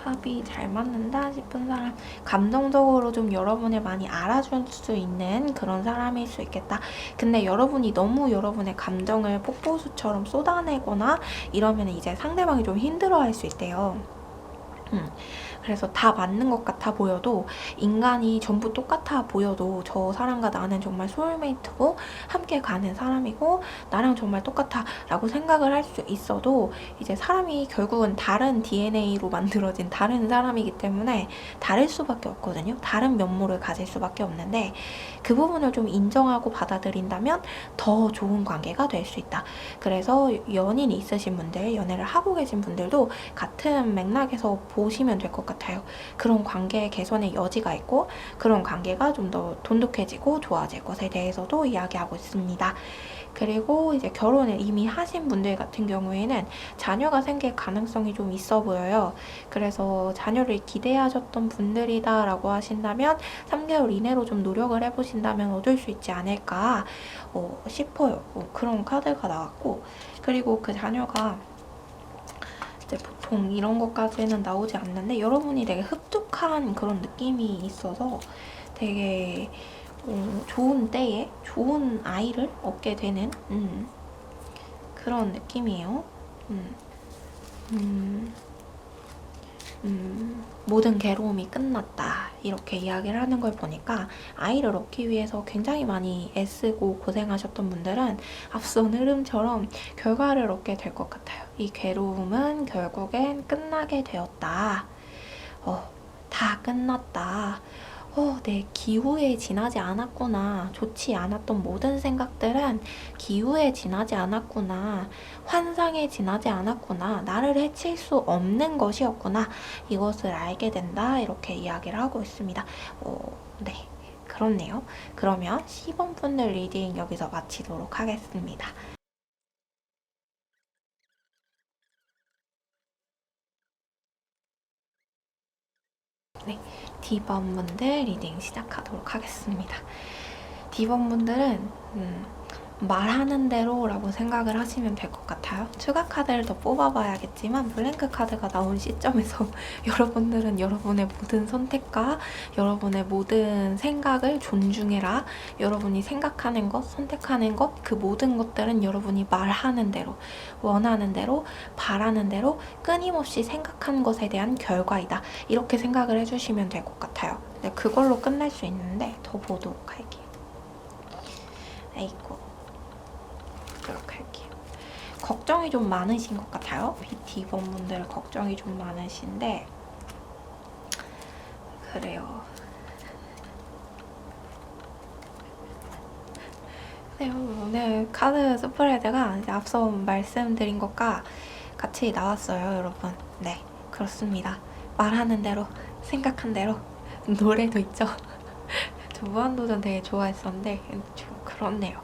합이 잘 맞는다 싶은 사람, 감정적으로 좀 여러분을 많이 알아줄 수 있는 그런 사람일 수 있겠다. 근데 여러분이 너무 여러분의 감정을 폭포수처럼 쏟아내거나 이러면 이제 상대방이 좀 힘들어할 수 있대요. 그래서 다 맞는 것 같아 보여도, 인간이 전부 똑같아 보여도 저 사람과 나는 정말 소울메이트고 함께 가는 사람이고 나랑 정말 똑같아 라고 생각을 할 수 있어도 이제 사람이 결국은 다른 DNA로 만들어진 다른 사람이기 때문에 다를 수밖에 없거든요. 다른 면모를 가질 수밖에 없는데 그 부분을 좀 인정하고 받아들인다면 더 좋은 관계가 될 수 있다. 그래서 연인이 있으신 분들, 연애를 하고 계신 분들도 같은 맥락에서 보시면 될 것 같아요. 그런 관계 개선의 여지가 있고 그런 관계가 좀 더 돈독해지고 좋아질 것에 대해서도 이야기하고 있습니다. 그리고 이제 결혼을 이미 하신 분들 같은 경우에는 자녀가 생길 가능성이 좀 있어 보여요. 그래서 자녀를 기대하셨던 분들이다 라고 하신다면 3개월 이내로 좀 노력을 해보신다면 얻을 수 있지 않을까 싶어요. 그런 카드가 나왔고, 그리고 그 자녀가 이제 보통 이런 것까지는 나오지 않는데 여러분이 되게 흡족한 그런 느낌이 있어서 되게 좋은 때에 좋은 아이를 얻게 되는 그런 느낌이에요. 모든 괴로움이 끝났다 이렇게 이야기를 하는 걸 보니까 아이를 얻기 위해서 굉장히 많이 애쓰고 고생하셨던 분들은 앞선 흐름처럼 결과를 얻게 될 것 같아요. 이 괴로움은 결국엔 끝나게 되었다. 다 끝났다. 내 기후에 지나지 않았구나. 좋지 않았던 모든 생각들은 기후에 지나지 않았구나. 환상에 지나지 않았구나. 나를 해칠 수 없는 것이었구나. 이것을 알게 된다. 이렇게 이야기를 하고 있습니다. 네. 그렇네요. 그러면 10번 분들 리딩 여기서 마치도록 하겠습니다. 네, D번 분들 리딩 시작하도록 하겠습니다. D번 분들은 말하는 대로 라고 생각을 하시면 될 것 같아요. 추가 카드를 더 뽑아봐야겠지만 블랭크 카드가 나온 시점에서 여러분들은 여러분의 모든 선택과 여러분의 모든 생각을 존중해라. 여러분이 생각하는 것, 선택하는 것, 그 모든 것들은 여러분이 말하는 대로, 원하는 대로, 바라는 대로 끊임없이 생각한 것에 대한 결과이다. 이렇게 생각을 해주시면 될 것 같아요. 네, 그걸로 끝낼 수 있는데 더 보도록 할게요. 아이고. 이렇게 할게요. 걱정이 좀 많으신 것 같아요. D번 분들 걱정이 좀 많으신데 그래요. 네, 오늘 카드 스프레드가 앞서 말씀드린 것과 같이 나왔어요, 여러분. 네, 그렇습니다. 말하는 대로, 생각한 대로. 노래도 있죠. 저 무한도전 되게 좋아했었는데 좀 그렇네요.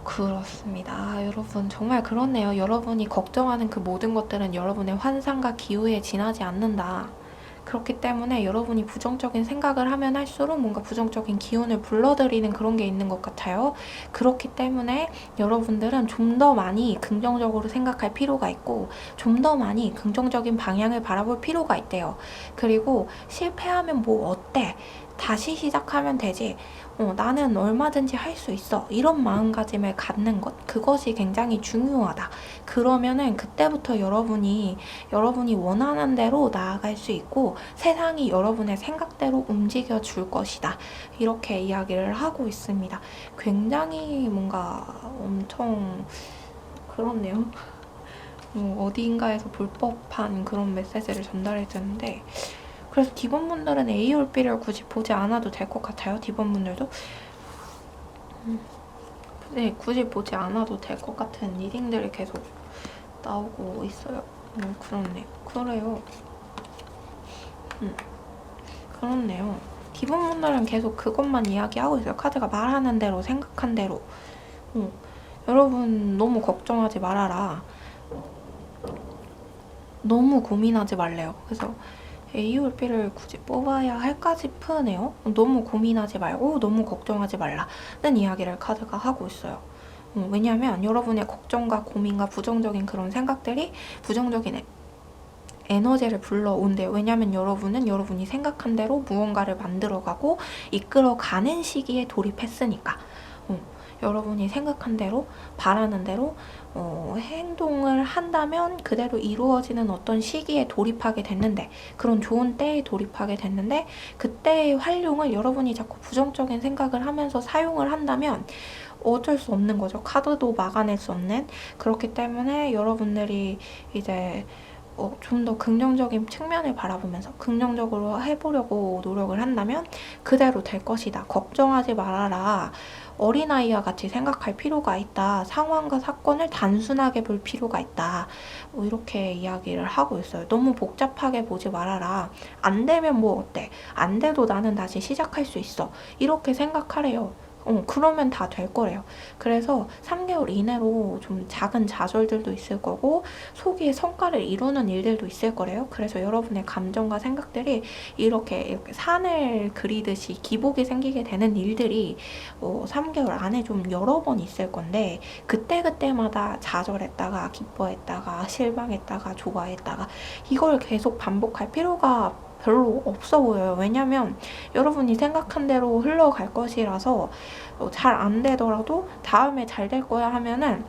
그렇습니다. 여러분 정말 그렇네요. 여러분이 걱정하는 그 모든 것들은 여러분의 환상과 기후에 지나지 않는다. 그렇기 때문에 여러분이 부정적인 생각을 하면 할수록 뭔가 부정적인 기운을 불러들이는 그런 게 있는 것 같아요. 그렇기 때문에 여러분들은 좀 더 많이 긍정적으로 생각할 필요가 있고 좀 더 많이 긍정적인 방향을 바라볼 필요가 있대요. 그리고 실패하면 뭐 어때? 다시 시작하면 되지. 나는 얼마든지 할 수 있어. 이런 마음가짐을 갖는 것, 그것이 굉장히 중요하다. 그러면은 그때부터 여러분이 원하는 대로 나아갈 수 있고 세상이 여러분의 생각대로 움직여 줄 것이다. 이렇게 이야기를 하고 있습니다. 굉장히 뭔가 엄청 그렇네요. 어디인가에서 볼 법한 그런 메시지를 전달해 주는데, 그래서 D번분들은 A 올 B를 굳이 보지 않아도 될 것 같아요. D번분들도 네, 굳이 보지 않아도 될 것 같은 리딩들이 계속 나오고 있어요. 그렇네요. 그래요. 그렇네요. D번분들은 계속 그것만 이야기하고 있어요. 카드가 말하는 대로, 생각한 대로. 여러분 너무 걱정하지 말아라. 너무 고민하지 말래요. 그래서 A 올 B를 굳이 뽑아야 할까 싶으네요. 너무 고민하지 말고 너무 걱정하지 말라는 이야기를 카드가 하고 있어요. 왜냐하면 여러분의 걱정과 고민과 부정적인 그런 생각들이 부정적인 에너지를 불러온대요. 왜냐하면 여러분은 여러분이 생각한 대로 무언가를 만들어가고 이끌어가는 시기에 돌입했으니까. 여러분이 생각한 대로, 바라는 대로 행동을 한다면 그대로 이루어지는 어떤 시기에 돌입하게 됐는데, 그런 좋은 때에 돌입하게 됐는데, 그때의 활용을 여러분이 자꾸 부정적인 생각을 하면서 사용을 한다면 어쩔 수 없는 거죠. 카드도 막아낼 수 없는. 그렇기 때문에 여러분들이 이제 좀 더 긍정적인 측면을 바라보면서 긍정적으로 해보려고 노력을 한다면 그대로 될 것이다. 걱정하지 말아라. 어린아이와 같이 생각할 필요가 있다. 상황과 사건을 단순하게 볼 필요가 있다. 이렇게 이야기를 하고 있어요. 너무 복잡하게 보지 말아라. 안 되면 뭐 어때? 안 돼도 나는 다시 시작할 수 있어. 이렇게 생각하래요. 그러면 다 될 거래요. 그래서 3개월 이내로 좀 작은 좌절들도 있을 거고 소기의 성과를 이루는 일들도 있을 거래요. 그래서 여러분의 감정과 생각들이 이렇게 산을 그리듯이 기복이 생기게 되는 일들이 3개월 안에 좀 여러 번 있을 건데, 그때그때마다 좌절했다가 기뻐했다가 실망했다가 좋아했다가 이걸 계속 반복할 필요가 별로 없어 보여요. 왜냐면 여러분이 생각한 대로 흘러갈 것이라서 잘 안 되더라도 다음에 잘 될 거야 하면은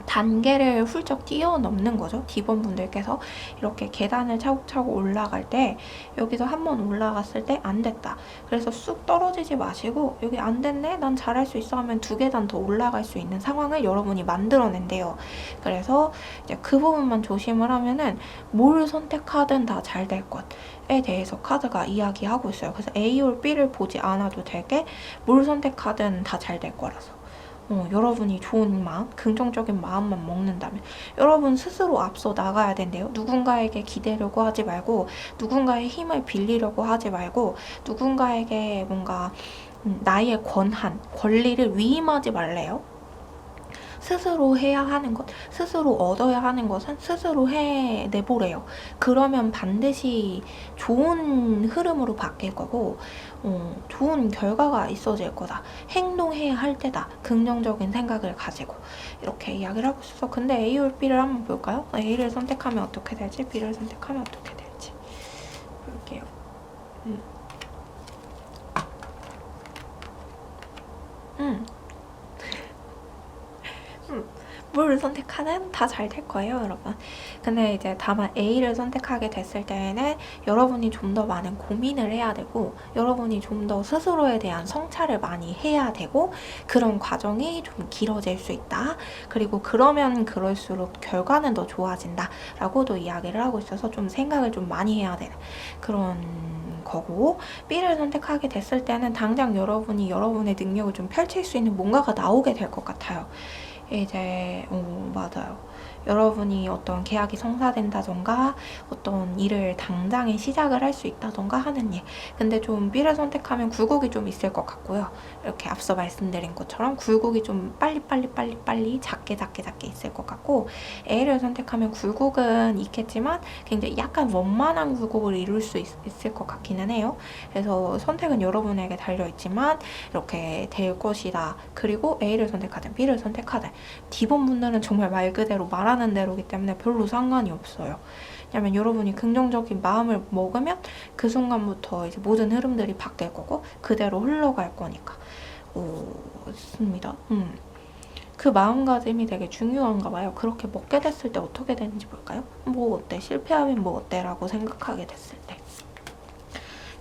단계를 훌쩍 뛰어넘는 거죠. D번분들께서 이렇게 계단을 차곡차곡 올라갈 때 여기서 한번 올라갔을 때 안 됐다. 그래서 쑥 떨어지지 마시고 여기 안 됐네? 난 잘할 수 있어 하면 2계단 더 올라갈 수 있는 상황을 여러분이 만들어낸대요. 그래서 이제 그 부분만 조심을 하면은 뭘 선택하든 다 잘 될 것에 대해서 카드가 이야기하고 있어요. 그래서 A 올 B를 보지 않아도 되게 뭘 선택하든 다 잘 될 거라서. 여러분이 좋은 마음, 긍정적인 마음만 먹는다면 여러분 스스로 앞서 나가야 된대요. 누군가에게 기대려고 하지 말고, 누군가의 힘을 빌리려고 하지 말고, 누군가에게 뭔가 나의 권리를 위임하지 말래요. 스스로 해야 하는 것, 스스로 얻어야 하는 것은 스스로 해내보래요. 그러면 반드시 좋은 흐름으로 바뀔 거고 좋은 결과가 있어질 거다. 행동해야 할 때다. 긍정적인 생각을 가지고 이렇게 이야기를 하고 있어서. 근데 A 올 B를 한번 볼까요? A를 선택하면 어떻게 될지, B를 선택하면 어떻게 될지 볼게요. 뭘 선택하든 다 잘 될 거예요, 여러분. 근데 이제 다만 A를 선택하게 됐을 때에는 여러분이 좀 더 많은 고민을 해야 되고, 여러분이 좀 더 스스로에 대한 성찰을 많이 해야 되고, 그런 과정이 좀 길어질 수 있다. 그리고 그러면 그럴수록 결과는 더 좋아진다 라고도 이야기를 하고 있어서 좀 생각을 좀 많이 해야 되는 그런 거고, B를 선택하게 됐을 때는 당장 여러분이 여러분의 능력을 좀 펼칠 수 있는 뭔가가 나오게 될 것 같아요. 이제 맞아요. 여러분이 어떤 계약이 성사된다던가 어떤 일을 당장에 시작을 할 수 있다던가 하는 일. 근데 좀 B를 선택하면 굴곡이 좀 있을 것 같고요. 이렇게 앞서 말씀드린 것처럼 굴곡이 좀 빨리 작게 있을 것 같고, A를 선택하면 굴곡은 있겠지만 굉장히 약간 원만한 굴곡을 이룰 수 있을 것 같기는 해요. 그래서 선택은 여러분에게 달려있지만 이렇게 될 것이다. 그리고 A를 선택하든 B를 선택하든 D번 분들은 정말 말 그대로 말하는 대로기 때문에 별로 상관이 없어요. 왜냐면 여러분이 긍정적인 마음을 먹으면 그 순간부터 이제 모든 흐름들이 바뀔 거고 그대로 흘러갈 거니까. 좋습니다. 그 마음가짐이 되게 중요한가 봐요. 그렇게 먹게 됐을 때 어떻게 되는지 볼까요? 뭐 어때? 실패하면 뭐 어때? 라고 생각하게 됐을 때.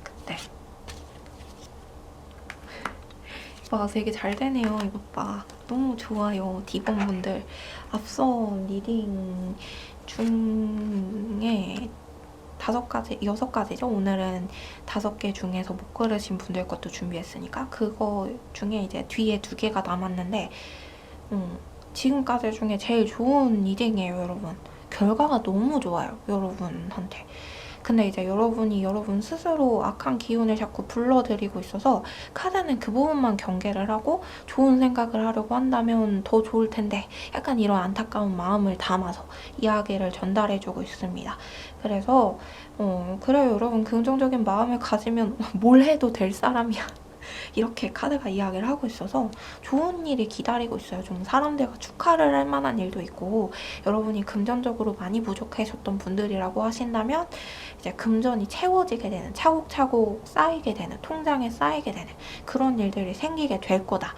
그때. 와, 되게 잘 되네요. 이것 봐. 너무 좋아요. D번분들. 앞서 리딩 중에 5가지, 6가지죠? 오늘은 5개 중에서 못 고르신 분들 것도 준비했으니까 그거 중에 이제 뒤에 2개가 남았는데 지금까지 중에 제일 좋은 리딩이에요, 여러분. 결과가 너무 좋아요, 여러분한테. 근데 이제 여러분이 여러분 스스로 악한 기운을 자꾸 불러들이고 있어서 카드는 그 부분만 경계를 하고 좋은 생각을 하려고 한다면 더 좋을 텐데 약간 이런 안타까운 마음을 담아서 이야기를 전달해주고 있습니다. 그래서 그래요, 여러분. 긍정적인 마음을 가지면 뭘 해도 될 사람이야. 이렇게 카드가 이야기를 하고 있어서 좋은 일이 기다리고 있어요. 좀 사람들과 축하를 할 만한 일도 있고, 여러분이 금전적으로 많이 부족하셨던 분들이라고 하신다면 이제 금전이 채워지게 되는, 차곡차곡 쌓이게 되는, 통장에 쌓이게 되는 그런 일들이 생기게 될 거다.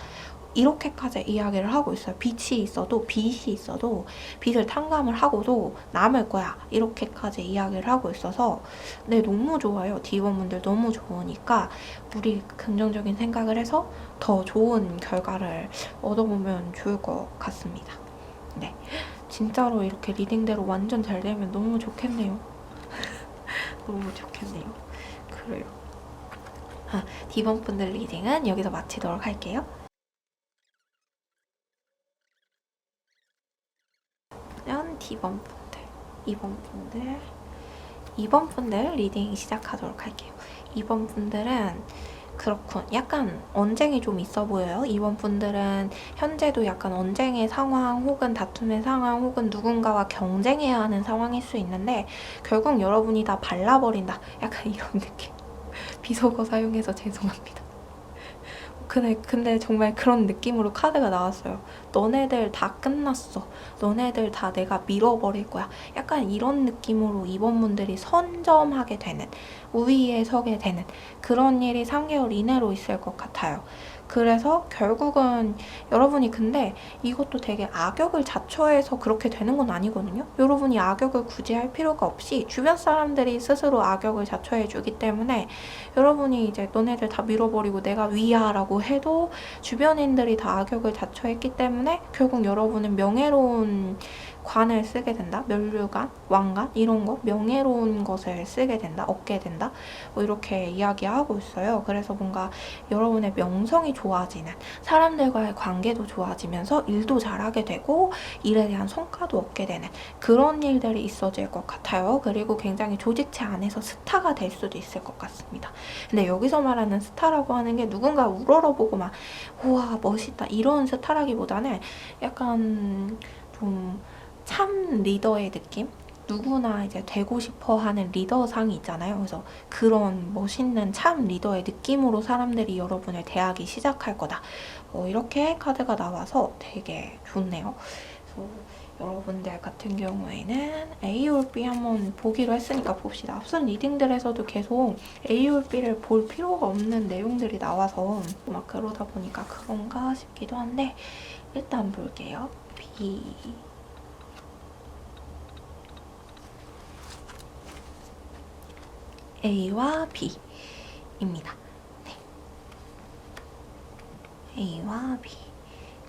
이렇게까지 이야기를 하고 있어요. 빚이 있어도 빚을 탕감을 하고도 남을 거야. 이렇게까지 이야기를 하고 있어서 네, 너무 좋아요. D번분들 너무 좋으니까 우리 긍정적인 생각을 해서 더 좋은 결과를 얻어보면 좋을 것 같습니다. 네, 진짜로 이렇게 리딩대로 완전 잘 되면 너무 좋겠네요. 너무 좋겠네요. 그래요. D번분들 리딩은 여기서 마치도록 할게요. D번분들, 2번분들 리딩 시작하도록 할게요. 2번분들은 그렇군. 약간 언쟁이 좀 있어 보여요. 2번분들은 현재도 약간 언쟁의 상황 혹은 다툼의 상황 혹은 누군가와 경쟁해야 하는 상황일 수 있는데 결국 여러분이 다 발라버린다. 약간 이런 느낌. 비속어 사용해서 죄송합니다. 근데 정말 그런 느낌으로 카드가 나왔어요. 너네들 다 끝났어. 너네들 다 내가 밀어버릴 거야. 약간 이런 느낌으로 2번분들이 선점하게 되는, 우위에 서게 되는 그런 일이 3개월 이내로 있을 것 같아요. 그래서 결국은 여러분이, 근데 이것도 되게 악역을 자처해서 그렇게 되는 건 아니거든요. 여러분이 악역을 굳이 할 필요가 없이 주변 사람들이 스스로 악역을 자처해 주기 때문에 여러분이 이제 너네들 다 밀어버리고 내가 위야 라고 해도 주변인들이 다 악역을 자처했기 때문에 결국 여러분은 명예로운 관을 쓰게 된다. 면류관, 왕관 이런 거, 명예로운 것을 쓰게 된다. 얻게 된다. 뭐 이렇게 이야기하고 있어요. 그래서 뭔가 여러분의 명성이 좋아지는, 사람들과의 관계도 좋아지면서 일도 잘하게 되고 일에 대한 성과도 얻게 되는 그런 일들이 있어질 것 같아요. 그리고 굉장히 조직체 안에서 스타가 될 수도 있을 것 같습니다. 근데 여기서 말하는 스타라고 하는 게 누군가 우러러보고 막 우와 멋있다 이런 스타라기보다는 약간 좀 참 리더의 느낌? 누구나 이제 되고 싶어 하는 리더상이 있잖아요. 그래서 그런 멋있는 참 리더의 느낌으로 사람들이 여러분을 대하기 시작할 거다. 이렇게 카드가 나와서 되게 좋네요. 그래서 여러분들 같은 경우에는 A 올 B 한번 보기로 했으니까 봅시다. 앞선 리딩들에서도 계속 A 올 B를 볼 필요가 없는 내용들이 나와서 막 그러다 보니까 그런가 싶기도 한데 일단 볼게요. B A와 B입니다. 네. A와 B.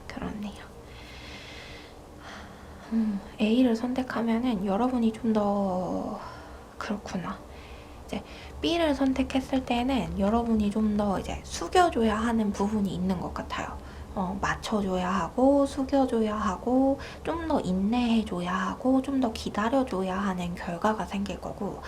그렇네요. A를 선택하면은 여러분이 좀 더 그렇구나. 이제 B를 선택했을 때는 여러분이 좀 더 이제 숙여줘야 하는 부분이 있는 것 같아요. 맞춰줘야 하고 숙여줘야 하고 좀 더 인내해줘야 하고 좀 더 기다려줘야 하는 결과가 생길 거고,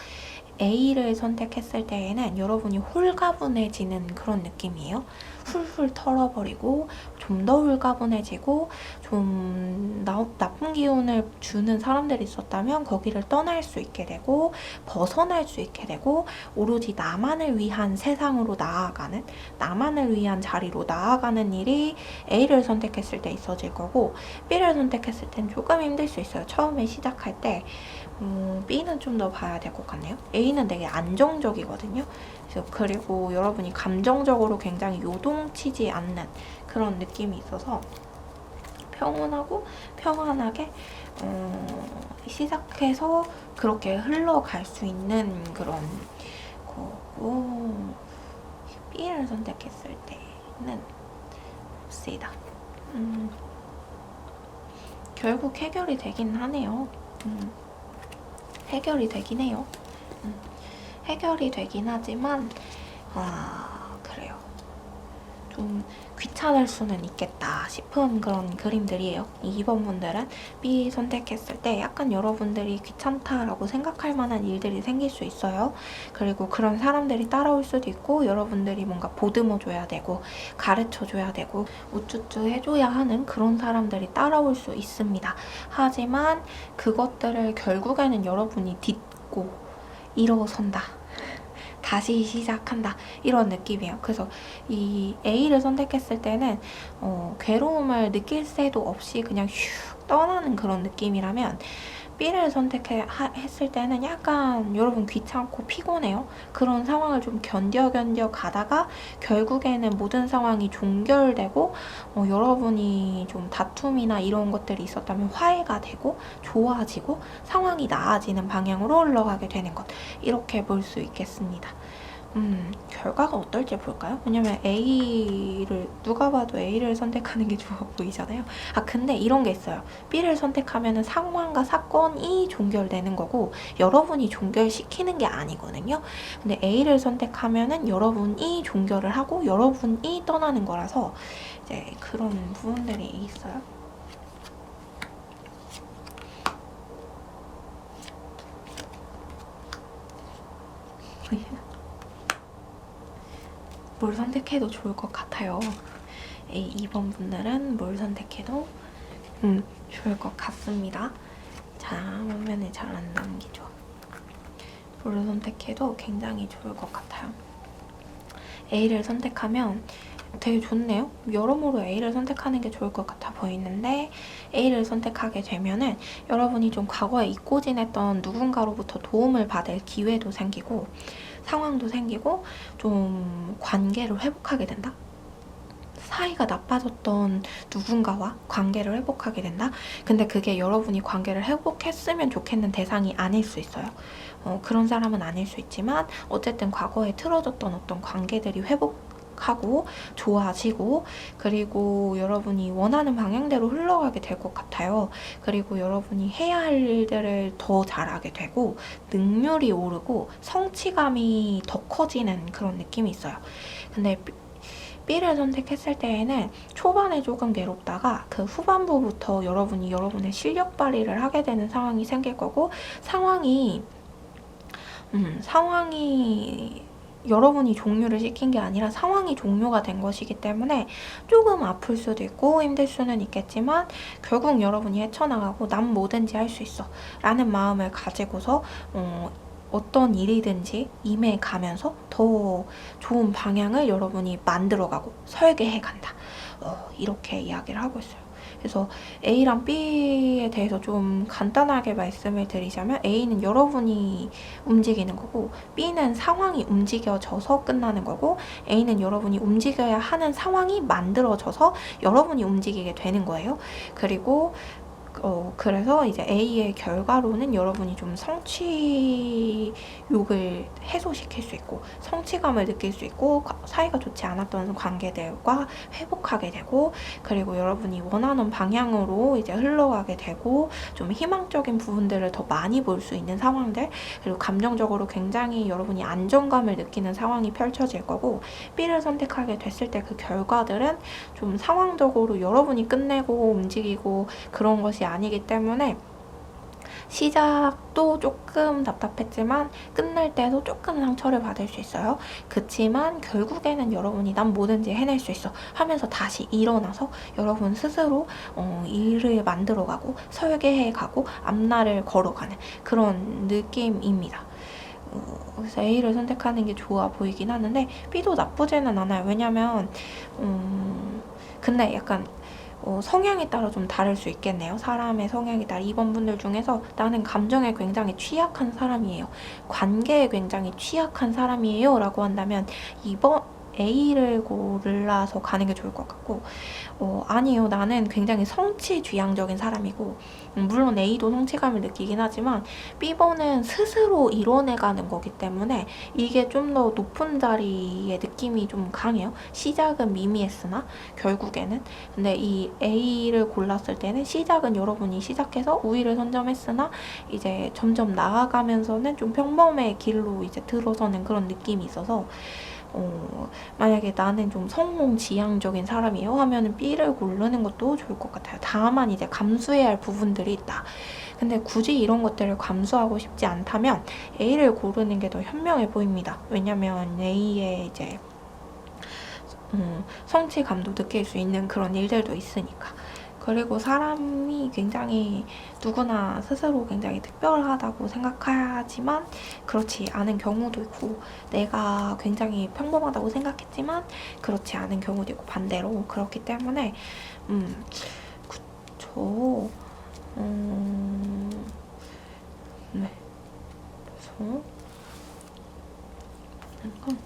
A를 선택했을 때에는 여러분이 홀가분해지는 그런 느낌이에요. 훌훌 털어버리고 좀 더 홀가분해지고 좀 나쁜 기운을 주는 사람들이 있었다면 거기를 떠날 수 있게 되고 벗어날 수 있게 되고 오로지 나만을 위한 세상으로 나아가는, 나만을 위한 자리로 나아가는 일이 A를 선택했을 때 있어질 거고, B를 선택했을 땐 조금 힘들 수 있어요. 처음에 시작할 때 B는 좀 더 봐야 될 것 같네요. A는 되게 안정적이거든요. 그리고 여러분이 감정적으로 굉장히 요동치지 않는 그런 느낌이 있어서 평온하고 평안하게 시작해서 그렇게 흘러갈 수 있는 그런 거고, B를 선택했을 때는 봅시다. 결국 해결이 되긴 하네요. 해결이 되긴 해요. 해결이 되긴 하지만 그래요. 좀 귀찮을 수는 있겠다 싶은 그런 그림들이에요. 2번 분들은 B 선택했을 때 약간 여러분들이 귀찮다라고 생각할 만한 일들이 생길 수 있어요. 그리고 그런 사람들이 따라올 수도 있고, 여러분들이 뭔가 보듬어줘야 되고 가르쳐줘야 되고 우쭈쭈 해줘야 하는 그런 사람들이 따라올 수 있습니다. 하지만 그것들을 결국에는 여러분이 딛고 일어선다, 다시 시작한다, 이런 느낌이에요. 그래서 이 A를 선택했을 때는 괴로움을 느낄 새도 없이 그냥 슉 떠나는 그런 느낌이라면, B를 선택했을 때는 약간 여러분 귀찮고 피곤해요. 그런 상황을 좀 견뎌 가다가 결국에는 모든 상황이 종결되고 여러분이 좀 다툼이나 이런 것들이 있었다면 화해가 되고 좋아지고 상황이 나아지는 방향으로 흘러가게 되는 것, 이렇게 볼 수 있겠습니다. 결과가 어떨지 볼까요? 왜냐면 A를, 누가 봐도 A를 선택하는 게 좋아 보이잖아요. 근데 이런 게 있어요. B를 선택하면 상황과 사건이 종결되는 거고 여러분이 종결시키는 게 아니거든요. 근데 A를 선택하면 여러분이 종결을 하고 여러분이 떠나는 거라서 이제 그런 부분들이 있어요. 뭘 선택해도 좋을 것 같아요. 2번 분들은 뭘 선택해도 좋을 것 같습니다. 자, 화면에 잘 안 남기죠. 뭘 선택해도 굉장히 좋을 것 같아요. A를 선택하면 되게 좋네요. 여러모로 A를 선택하는 게 좋을 것 같아 보이는데, A를 선택하게 되면은 여러분이 좀 과거에 잊고 지냈던 누군가로부터 도움을 받을 기회도 생기고 상황도 생기고 좀 관계를 회복하게 된다? 사이가 나빠졌던 누군가와 관계를 회복하게 된다? 근데 그게 여러분이 관계를 회복했으면 좋겠는 대상이 아닐 수 있어요. 그런 사람은 아닐 수 있지만 어쨌든 과거에 틀어졌던 어떤 관계들이 회복하고 좋아지고, 그리고 여러분이 원하는 방향대로 흘러가게 될 것 같아요. 그리고 여러분이 해야 할 일들을 더 잘하게 되고 능률이 오르고 성취감이 더 커지는 그런 느낌이 있어요. 근데 B를 선택했을 때에는 초반에 조금 괴롭다가 그 후반부부터 여러분이 여러분의 실력 발휘를 하게 되는 상황이 생길 거고, 상황이 여러분이 종료를 시킨 게 아니라 상황이 종료가 된 것이기 때문에 조금 아플 수도 있고 힘들 수는 있겠지만 결국 여러분이 헤쳐나가고 난 뭐든지 할 수 있어 라는 마음을 가지고서 어떤 일이든지 임해가면서 더 좋은 방향을 여러분이 만들어가고 설계해간다. 이렇게 이야기를 하고 있어요. 그래서 A랑 B에 대해서 좀 간단하게 말씀을 드리자면, A는 여러분이 움직이는 거고 B는 상황이 움직여져서 끝나는 거고, A는 여러분이 움직여야 하는 상황이 만들어져서 여러분이 움직이게 되는 거예요. 그리고 그래서 이제 A의 결과로는 여러분이 좀 성취욕을 해소시킬 수 있고 성취감을 느낄 수 있고 사이가 좋지 않았던 관계들과 회복하게 되고, 그리고 여러분이 원하는 방향으로 이제 흘러가게 되고 좀 희망적인 부분들을 더 많이 볼 수 있는 상황들, 그리고 감정적으로 굉장히 여러분이 안정감을 느끼는 상황이 펼쳐질 거고, B를 선택하게 됐을 때 그 결과들은 좀 상황적으로 여러분이 끝내고 움직이고 그런 것이 아니기 때문에 시작도 조금 답답했지만 끝날 때도 조금 상처를 받을 수 있어요. 그치만 결국에는 여러분이 난 뭐든지 해낼 수 있어 하면서 다시 일어나서 여러분 스스로 일을 만들어가고 설계해가고 앞날을 걸어가는 그런 느낌입니다. 그래서 A를 선택하는 게 좋아 보이긴 하는데 B도 나쁘지는 않아요. 왜냐면 근데 약간 성향에 따라 좀 다를 수 있겠네요. 사람의 성향에 따라. 2번 분들 중에서 나는 감정에 굉장히 취약한 사람이에요, 관계에 굉장히 취약한 사람이에요 라고 한다면 2번 A를 골라서 가는 게 좋을 것 같고, 아니요, 나는 굉장히 성취지향적인 사람이고, 물론 A도 성취감을 느끼긴 하지만 B번은 스스로 이뤄내가는 거기 때문에 이게 좀 더 높은 자리의 느낌이 좀 강해요. 시작은 미미했으나 결국에는. 근데 이 A를 골랐을 때는 시작은 여러분이 시작해서 우위를 선점했으나 이제 점점 나아가면서는 좀 평범의 길로 이제 들어서는 그런 느낌이 있어서, 만약에 나는 좀 성공지향적인 사람이에요 하면은 B를 고르는 것도 좋을 것 같아요. 다만 이제 감수해야 할 부분들이 있다. 근데 굳이 이런 것들을 감수하고 싶지 않다면 A를 고르는 게 더 현명해 보입니다. 왜냐면 A의 이제 성취감도 느낄 수 있는 그런 일들도 있으니까. 그리고 사람이 굉장히 누구나 스스로 굉장히 특별하다고 생각하지만 그렇지 않은 경우도 있고, 내가 굉장히 평범하다고 생각했지만 그렇지 않은 경우도 있고 반대로 그렇기 때문에 그쵸. 네. 그래서 약간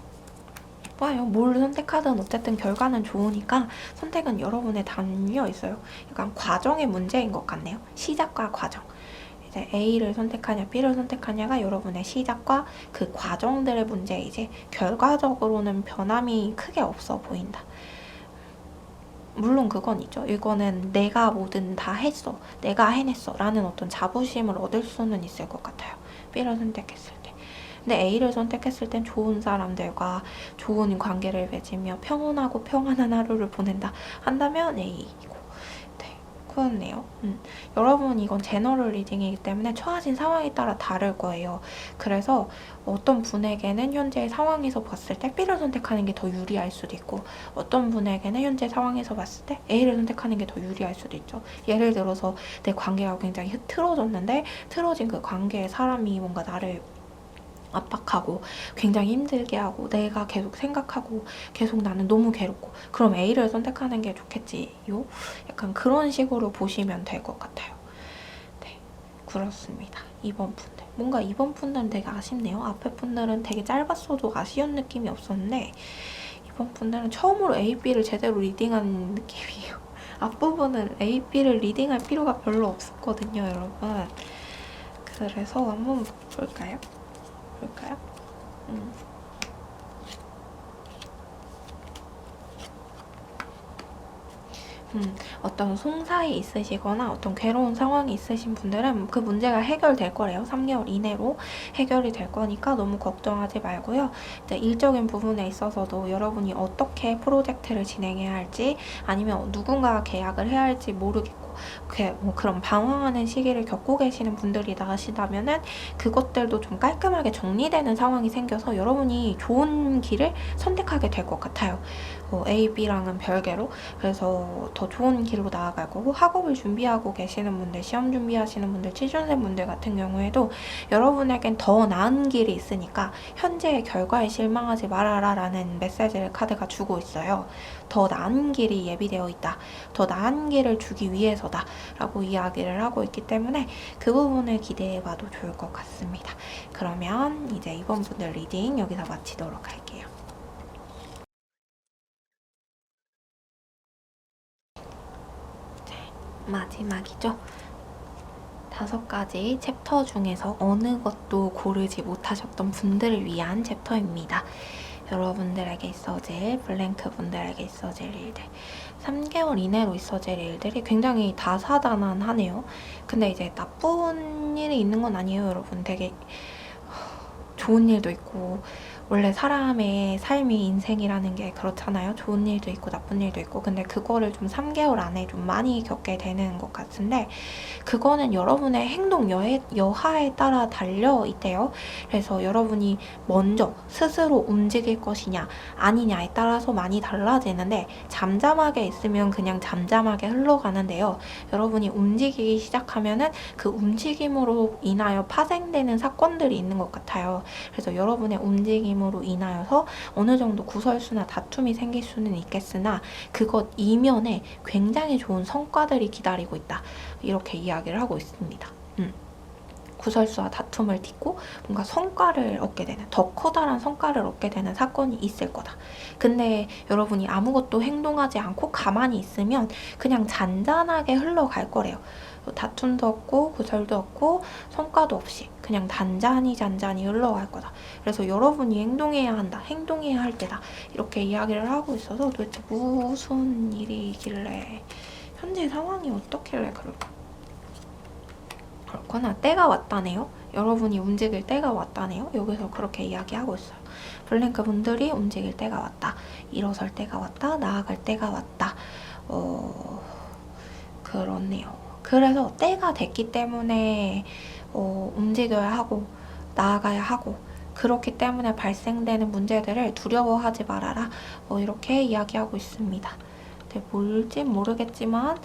좋아요. 뭘 선택하든 어쨌든 결과는 좋으니까 선택은 여러분에 달려 있어요. 약간 과정의 문제인 것 같네요. 시작과 과정. 이제 A를 선택하냐 B를 선택하냐가 여러분의 시작과 그 과정들의 문제이지 결과적으로는 변함이 크게 없어 보인다. 물론 그건 있죠. 이거는 내가 뭐든 다 했어, 내가 해냈어 라는 어떤 자부심을 얻을 수는 있을 것 같아요. B를 선택했을 때. 근데 A를 선택했을 땐 좋은 사람들과 좋은 관계를 맺으며 평온하고 평안한 하루를 보낸다 한다면 A이고. 네, 그렇네요. 여러분, 이건 제너럴 리딩이기 때문에 처하신 상황에 따라 다를 거예요. 그래서 어떤 분에게는 현재 상황에서 봤을 때 B를 선택하는 게 더 유리할 수도 있고, 어떤 분에게는 현재 상황에서 봤을 때 A를 선택하는 게 더 유리할 수도 있죠. 예를 들어서 내 관계가 굉장히 흐트러졌는데 틀어진 그 관계에 사람이 뭔가 나를 압박하고 굉장히 힘들게 하고 내가 계속 생각하고 계속 나는 너무 괴롭고, 그럼 A를 선택하는 게 좋겠지요? 약간 그런 식으로 보시면 될 것 같아요. 네, 그렇습니다. 2번 분들. 뭔가 2번 분들은 되게 아쉽네요. 앞에 분들은 되게 짧았어도 아쉬운 느낌이 없었는데 2번 분들은 처음으로 A, B를 제대로 리딩한 느낌이에요. 앞부분은 A, B를 리딩할 필요가 별로 없었거든요, 여러분. 그래서 한번 볼까요? 어떤 송사에 있으시거나 어떤 괴로운 상황이 있으신 분들은 그 문제가 해결될 거래요. 3개월 이내로 해결이 될 거니까 너무 걱정하지 말고요. 이제 일적인 부분에 있어서도 여러분이 어떻게 프로젝트를 진행해야 할지, 아니면 누군가와 계약을 해야 할지 모르겠고 그런 방황하는 시기를 겪고 계시는 분들이 나시다면은 그것들도 좀 깔끔하게 정리되는 상황이 생겨서 여러분이 좋은 길을 선택하게 될 것 같아요. A, B랑은 별개로. 그래서 더 좋은 길로 나아갈 거고, 학업을 준비하고 계시는 분들, 시험 준비하시는 분들, 취준생 분들 같은 경우에도 여러분에겐 더 나은 길이 있으니까 현재의 결과에 실망하지 말아라 라는 메시지를 카드가 주고 있어요. 더 나은 길이 예비되어 있다, 더 나은 길을 주기 위해서다 라고 이야기를 하고 있기 때문에 그 부분을 기대해봐도 좋을 것 같습니다. 그러면 이제 이번 분들 리딩 여기서 마치도록 할게요. 마지막이죠. 5가지 챕터 중에서 어느 것도 고르지 못하셨던 분들을 위한 챕터입니다. 여러분들에게 있어질, 블랭크 분들에게 있어질 일들, 3개월 이내로 있어질 일들이 굉장히 다사다난하네요. 근데 이제 나쁜 일이 있는 건 아니에요, 여러분. 되게 좋은 일도 있고 원래 사람의 삶이 인생이라는 게 그렇잖아요. 좋은 일도 있고 나쁜 일도 있고. 근데 그거를 좀 3개월 안에 좀 많이 겪게 되는 것 같은데 그거는 여러분의 행동 여하에 따라 달려 있대요. 그래서 여러분이 먼저 스스로 움직일 것이냐 아니냐에 따라서 많이 달라지는데 잠잠하게 있으면 그냥 잠잠하게 흘러가는데요. 여러분이 움직이기 시작하면은 그 움직임으로 인하여 파생되는 사건들이 있는 것 같아요. 그래서 여러분의 움직임으로 인하여서 어느 정도 구설수나 다툼이 생길 수는 있겠으나 그것 이면에 굉장히 좋은 성과들이 기다리고 있다. 이렇게 이야기를 하고 있습니다. 구설수와 다툼을 딛고 뭔가 성과를 얻게 되는, 더 커다란 성과를 얻게 되는 사건이 있을 거다. 근데 여러분이 아무것도 행동하지 않고 가만히 있으면 그냥 잔잔하게 흘러갈 거래요. 다툼도 없고 구설도 없고 성과도 없이 그냥 잔잔히 흘러갈 거다. 그래서 여러분이 행동해야 한다. 행동해야 할 때다. 이렇게 이야기를 하고 있어서 도대체 무슨 일이길래 현재 상황이 어떻길래 그럴까? 그렇구나. 때가 왔다네요. 여러분이 움직일 때가 왔다네요. 여기서 그렇게 이야기하고 있어요. 블랭크 분들이 움직일 때가 왔다. 일어설 때가 왔다. 나아갈 때가 왔다. 그렇네요. 그래서 때가 됐기 때문에 움직여야 하고 나아가야 하고 그렇기 때문에 발생되는 문제들을 두려워하지 말아라. 이렇게 이야기하고 있습니다. 네, 뭘진 모르겠지만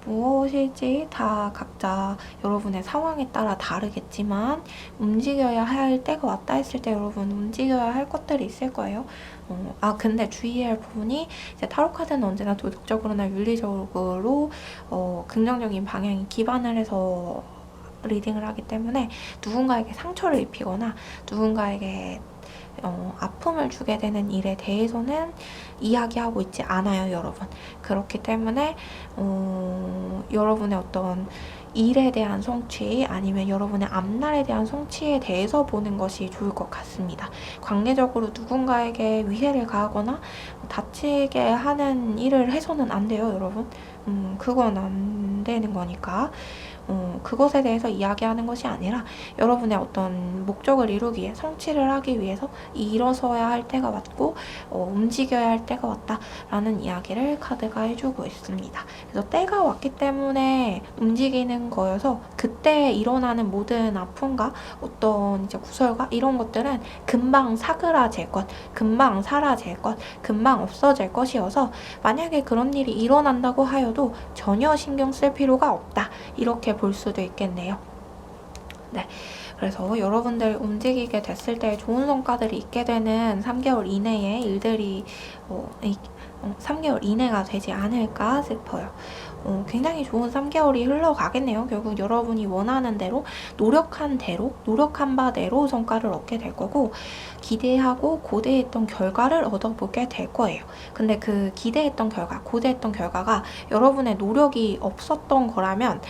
무엇일지 다 각자 여러분의 상황에 따라 다르겠지만 움직여야 할 때가 왔다 했을 때 여러분 움직여야 할 것들이 있을 거예요. 근데 주의해야 할 부분이 이제 타로 카드는 언제나 도덕적으로나 윤리적으로 긍정적인 방향에 기반을 해서 리딩을 하기 때문에 누군가에게 상처를 입히거나 누군가에게 아픔을 주게 되는 일에 대해서는 이야기하고 있지 않아요, 여러분. 그렇기 때문에 여러분의 어떤 일에 대한 성취 아니면 여러분의 앞날에 대한 성취에 대해서 보는 것이 좋을 것 같습니다. 관계적으로 누군가에게 위해를 가하거나 다치게 하는 일을 해서는 안 돼요, 여러분. 그건 안 되는 거니까. 그것에 대해서 이야기하는 것이 아니라 여러분의 어떤 목적을 이루기 위해 성취를 하기 위해서 일어서야 할 때가 왔고 움직여야 할 때가 왔다라는 이야기를 카드가 해주고 있습니다. 그래서 때가 왔기 때문에 움직이는 거여서 그때 일어나는 모든 아픔과 어떤 이제 구설과 이런 것들은 금방 사그라질 것, 금방 사라질 것, 금방 없어질 것이어서 만약에 그런 일이 일어난다고 하여도 전혀 신경 쓸 필요가 없다. 이렇게 볼 수도 있겠네요. 네. 그래서 여러분들 움직이게 됐을 때 좋은 성과들이 있게 되는 3개월 이내의 일들이 3개월 이내가 되지 않을까 싶어요. 굉장히 좋은 3개월이 흘러가겠네요. 결국 여러분이 원하는 대로 노력한 바대로 성과를 얻게 될 거고 기대하고 고대했던 결과를 얻어보게 될 거예요. 근데 그 기대했던 결과, 고대했던 결과가 여러분의 노력이 없었던 거라면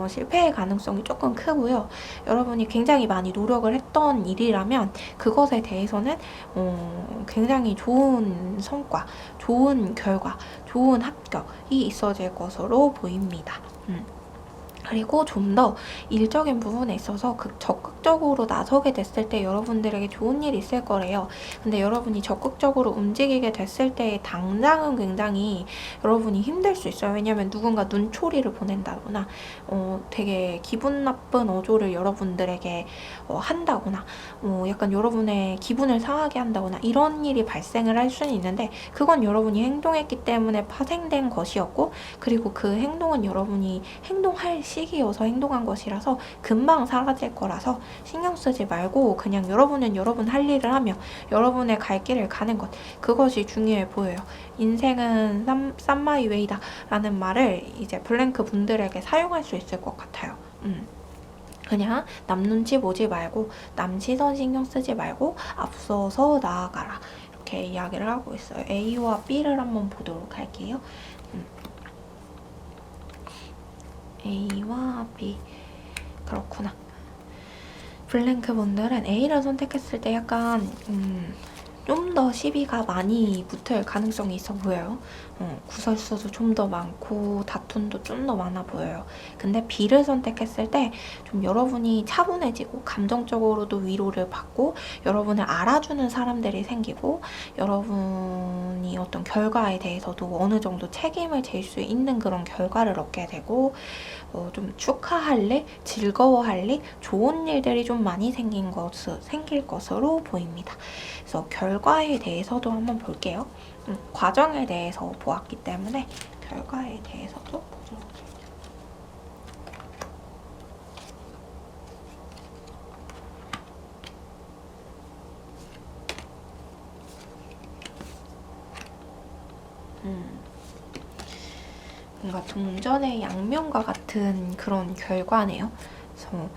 실패의 가능성이 조금 크고요. 여러분이 굉장히 많이 노력을 했던 일이라면 그것에 대해서는 굉장히 좋은 성과, 좋은 결과, 좋은 합격이 있어질 것으로 보입니다. 그리고 좀 더 일적인 부분에 있어서 적극적으로 나서게 됐을 때 여러분들에게 좋은 일이 있을 거래요. 근데 여러분이 적극적으로 움직이게 됐을 때 당장은 굉장히 여러분이 힘들 수 있어요. 왜냐면 누군가 눈초리를 보낸다거나 되게 기분 나쁜 어조를 여러분들에게 한다거나 약간 여러분의 기분을 상하게 한다거나 이런 일이 발생을 할 수는 있는데 그건 여러분이 행동했기 때문에 파생된 것이었고 그리고 그 행동은 여러분이 행동할 시기여서 행동한 것이라서 금방 사라질 거라서 신경 쓰지 말고 그냥 여러분은 여러분 할 일을 하며 여러분의 갈 길을 가는 것 그것이 중요해 보여요. 인생은 쌈마이웨이다 라는 말을 이제 블랭크 분들에게 사용할 수 있을 것 같아요. 그냥 남 눈치 보지 말고 남 시선 신경 쓰지 말고 앞서서 나아가라 이렇게 이야기를 하고 있어요. A와 B를 한번 보도록 할게요. A와 B 그렇구나. 블랭크 분들은 A를 선택했을 때 약간 좀 더 시비가 많이 붙을 가능성이 있어 보여요. 구설수도 좀 더 많고 다툼도 좀 더 많아 보여요. 근데 B를 선택했을 때 좀 여러분이 차분해지고 감정적으로도 위로를 받고 여러분을 알아주는 사람들이 생기고 여러분이 어떤 결과에 대해서도 어느 정도 책임을 질 수 있는 그런 결과를 얻게 되고 좀 축하할 일, 즐거워할 일, 좋은 일들이 좀 많이 생길 것으로 보입니다. 그래서 결과에 대해서도 한번 볼게요. 과정에 대해서 보았기 때문에 결과에 대해서도 보도록 할게요. 뭔가 동전의 양면과 같은 그런 결과네요. 그래서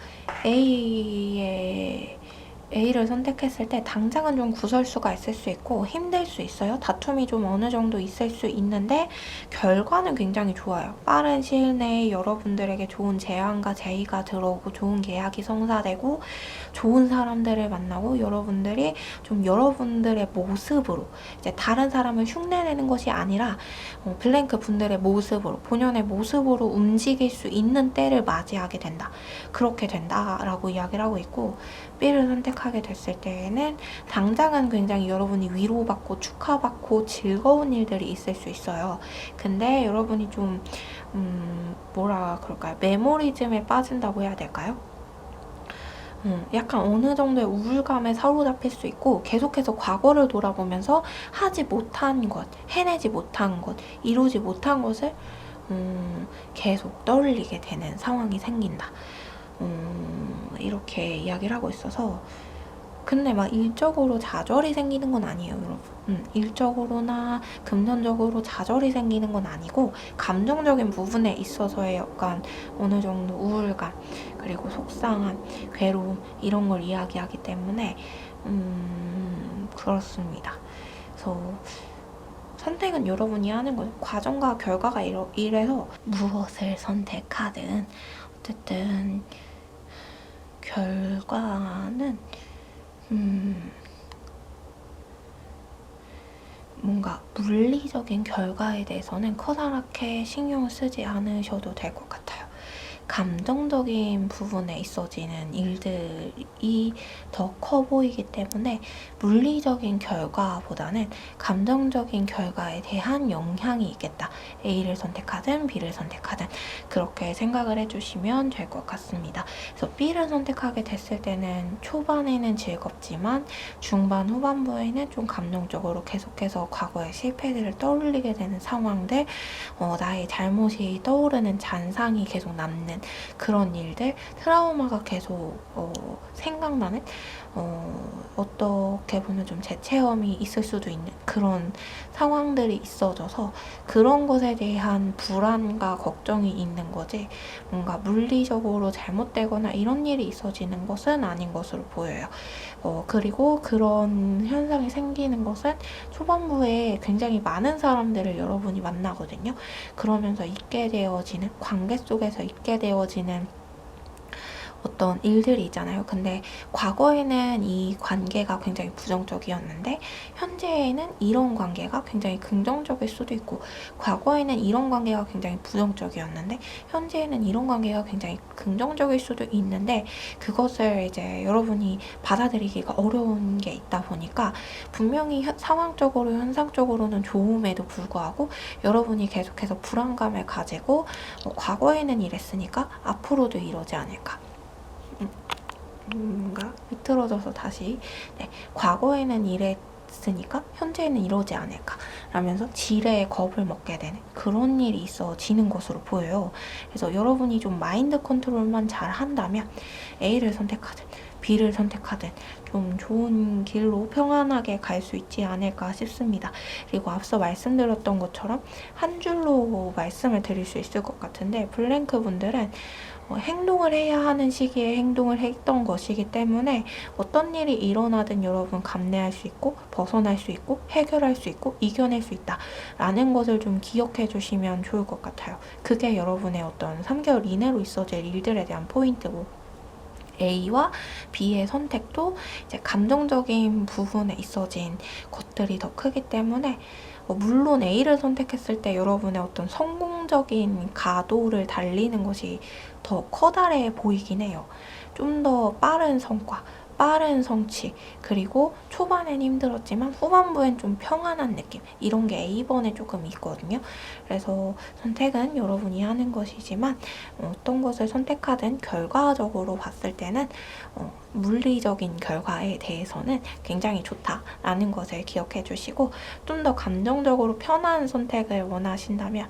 A를 선택했을 때 당장은 좀 구설수가 있을 수 있고 힘들 수 있어요. 다툼이 좀 어느 정도 있을 수 있는데 결과는 굉장히 좋아요. 빠른 시일 내에 여러분들에게 좋은 제안과 제의가 들어오고 좋은 계약이 성사되고 좋은 사람들을 만나고 여러분들이 좀 여러분들의 모습으로 이제 다른 사람을 흉내내는 것이 아니라 블랭크 분들의 모습으로 본연의 모습으로 움직일 수 있는 때를 맞이하게 된다. 그렇게 된다라고 이야기를 하고 있고 B를 선택하게 됐을 때에는 당장은 굉장히 여러분이 위로받고 축하받고 즐거운 일들이 있을 수 있어요. 근데 여러분이 좀 뭐라 그럴까요? 메모리즘에 빠진다고 해야 될까요? 약간 어느 정도의 우울감에 사로잡힐 수 있고 계속해서 과거를 돌아보면서 하지 못한 것, 해내지 못한 것, 이루지 못한 것을 계속 떠올리게 되는 상황이 생긴다. 이렇게 이야기를 하고 있어서 근데 막 일적으로 좌절이 생기는 건 아니에요, 여러분. 일적으로나 금전적으로 좌절이 생기는 건 아니고 감정적인 부분에 있어서의 약간 어느 정도 우울감 그리고 속상함, 괴로움 이런 걸 이야기하기 때문에 그렇습니다. 그래서 선택은 여러분이 하는 거예요. 과정과 결과가 이래서 무엇을 선택하든 어쨌든 결과는 뭔가 물리적인 결과에 대해서는 커다랗게 신경을 쓰지 않으셔도 될 것 같아요. 감정적인 부분에 있어지는 일들이 더 커 보이기 때문에 물리적인 결과보다는 감정적인 결과에 대한 영향이 있겠다. A를 선택하든 B를 선택하든 그렇게 생각을 해주시면 될 것 같습니다. 그래서 B를 선택하게 됐을 때는 초반에는 즐겁지만 중반 후반부에는 좀 감정적으로 계속해서 과거의 실패들을 떠올리게 되는 상황들, 나의 잘못이 떠오르는 잔상이 계속 남는 그런 일들, 트라우마가 계속 생각나는 어떻게 보면 좀 재체험이 있을 수도 있는 그런 상황들이 있어져서 그런 것에 대한 불안과 걱정이 있는 거지 뭔가 물리적으로 잘못되거나 이런 일이 있어지는 것은 아닌 것으로 보여요. 그리고 그런 현상이 생기는 것은 초반부에 굉장히 많은 사람들을 여러분이 만나거든요. 그러면서 있게 되어지는 관계 속에서 있게 되어지는 어떤 일들이 있잖아요. 근데 과거에는 이 관계가 굉장히 부정적이었는데 현재에는 이런 관계가 굉장히 긍정적일 수도 있고 과거에는 이런 관계가 굉장히 부정적이었는데 현재에는 이런 관계가 굉장히 긍정적일 수도 있는데 그것을 이제 여러분이 받아들이기가 어려운 게 있다 보니까 분명히 상황적으로 현상적으로는 좋음에도 불구하고 여러분이 계속해서 불안감을 가지고 과거에는 이랬으니까 앞으로도 이러지 않을까. 뭔가 비틀어져서 다시 과거에는 이랬으니까 현재는 이러지 않을까 라면서 지레의 겁을 먹게 되는 그런 일이 있어지는 것으로 보여요. 그래서 여러분이 좀 마인드 컨트롤만 잘 한다면 A를 선택하든 B를 선택하든 좀 좋은 길로 평안하게 갈 수 있지 않을까 싶습니다. 그리고 앞서 말씀드렸던 것처럼 한 줄로 말씀을 드릴 수 있을 것 같은데 블랭크 분들은 행동을 해야 하는 시기에 행동을 했던 것이기 때문에 어떤 일이 일어나든 여러분 감내할 수 있고 벗어날 수 있고 해결할 수 있고 이겨낼 수 있다 라는 것을 좀 기억해 주시면 좋을 것 같아요. 그게 여러분의 어떤 3개월 이내로 있어질 일들에 대한 포인트고 A와 B의 선택도 이제 감정적인 부분에 있어진 것들이 더 크기 때문에 물론 A를 선택했을 때 여러분의 어떤 성공적인 가도를 달리는 것이 더 커다래 보이긴 해요. 좀 더 빠른 성과, 빠른 성취, 그리고 초반엔 힘들었지만 후반부엔 좀 평안한 느낌, 이런 게 A번에 조금 있거든요. 그래서 선택은 여러분이 하는 것이지만 어떤 것을 선택하든 결과적으로 봤을 때는 물리적인 결과에 대해서는 굉장히 좋다라는 것을 기억해 주시고, 좀 더 감정적으로 편한 선택을 원하신다면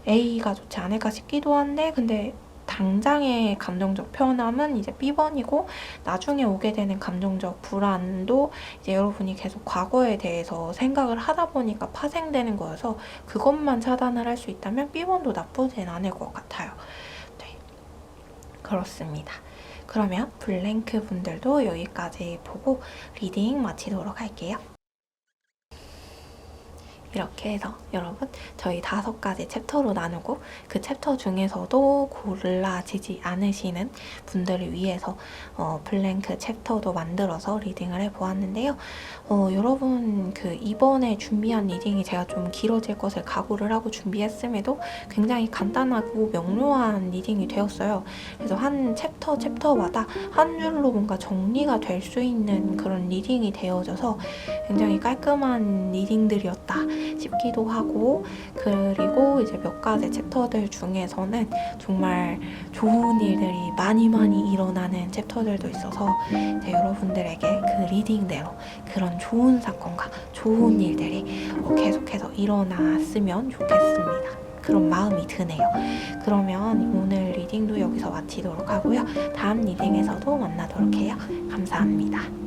A가 좋지 않을까 싶기도 한데, 근데 당장의 감정적 편함은 이제 B번이고, 나중에 오게 되는 감정적 불안도 이제 여러분이 계속 과거에 대해서 생각을 하다 보니까 파생되는 거여서 그것만 차단을 할 수 있다면 B번도 나쁘진 않을 것 같아요. 네, 그렇습니다. 그러면 블랭크 분들도 여기까지 보고 리딩 마치도록 할게요. 이렇게 해서 여러분 저희 5가지 챕터로 나누고 그 챕터 중에서도 골라지지 않으시는 분들을 위해서 블랭크 챕터도 만들어서 리딩을 해보았는데요. 여러분 이번에 준비한 리딩이 제가 좀 길어질 것을 각오를 하고 준비했음에도 굉장히 간단하고 명료한 리딩이 되었어요. 그래서 한 챕터마다 한 줄로 뭔가 정리가 될 수 있는 그런 리딩이 되어져서 굉장히 깔끔한 리딩들이었다 싶기도 하고, 그리고 이제 몇 가지 챕터들 중에서는 정말 좋은 일들이 많이 일어나는 챕터들도 있어서 이제 여러분들에게 그 리딩대로 그런 좋은 사건과 좋은 일들이 계속해서 일어났으면 좋겠습니다. 그런 마음이 드네요. 그러면 오늘 리딩도 여기서 마치도록 하고요. 다음 리딩에서도 만나도록 해요. 감사합니다.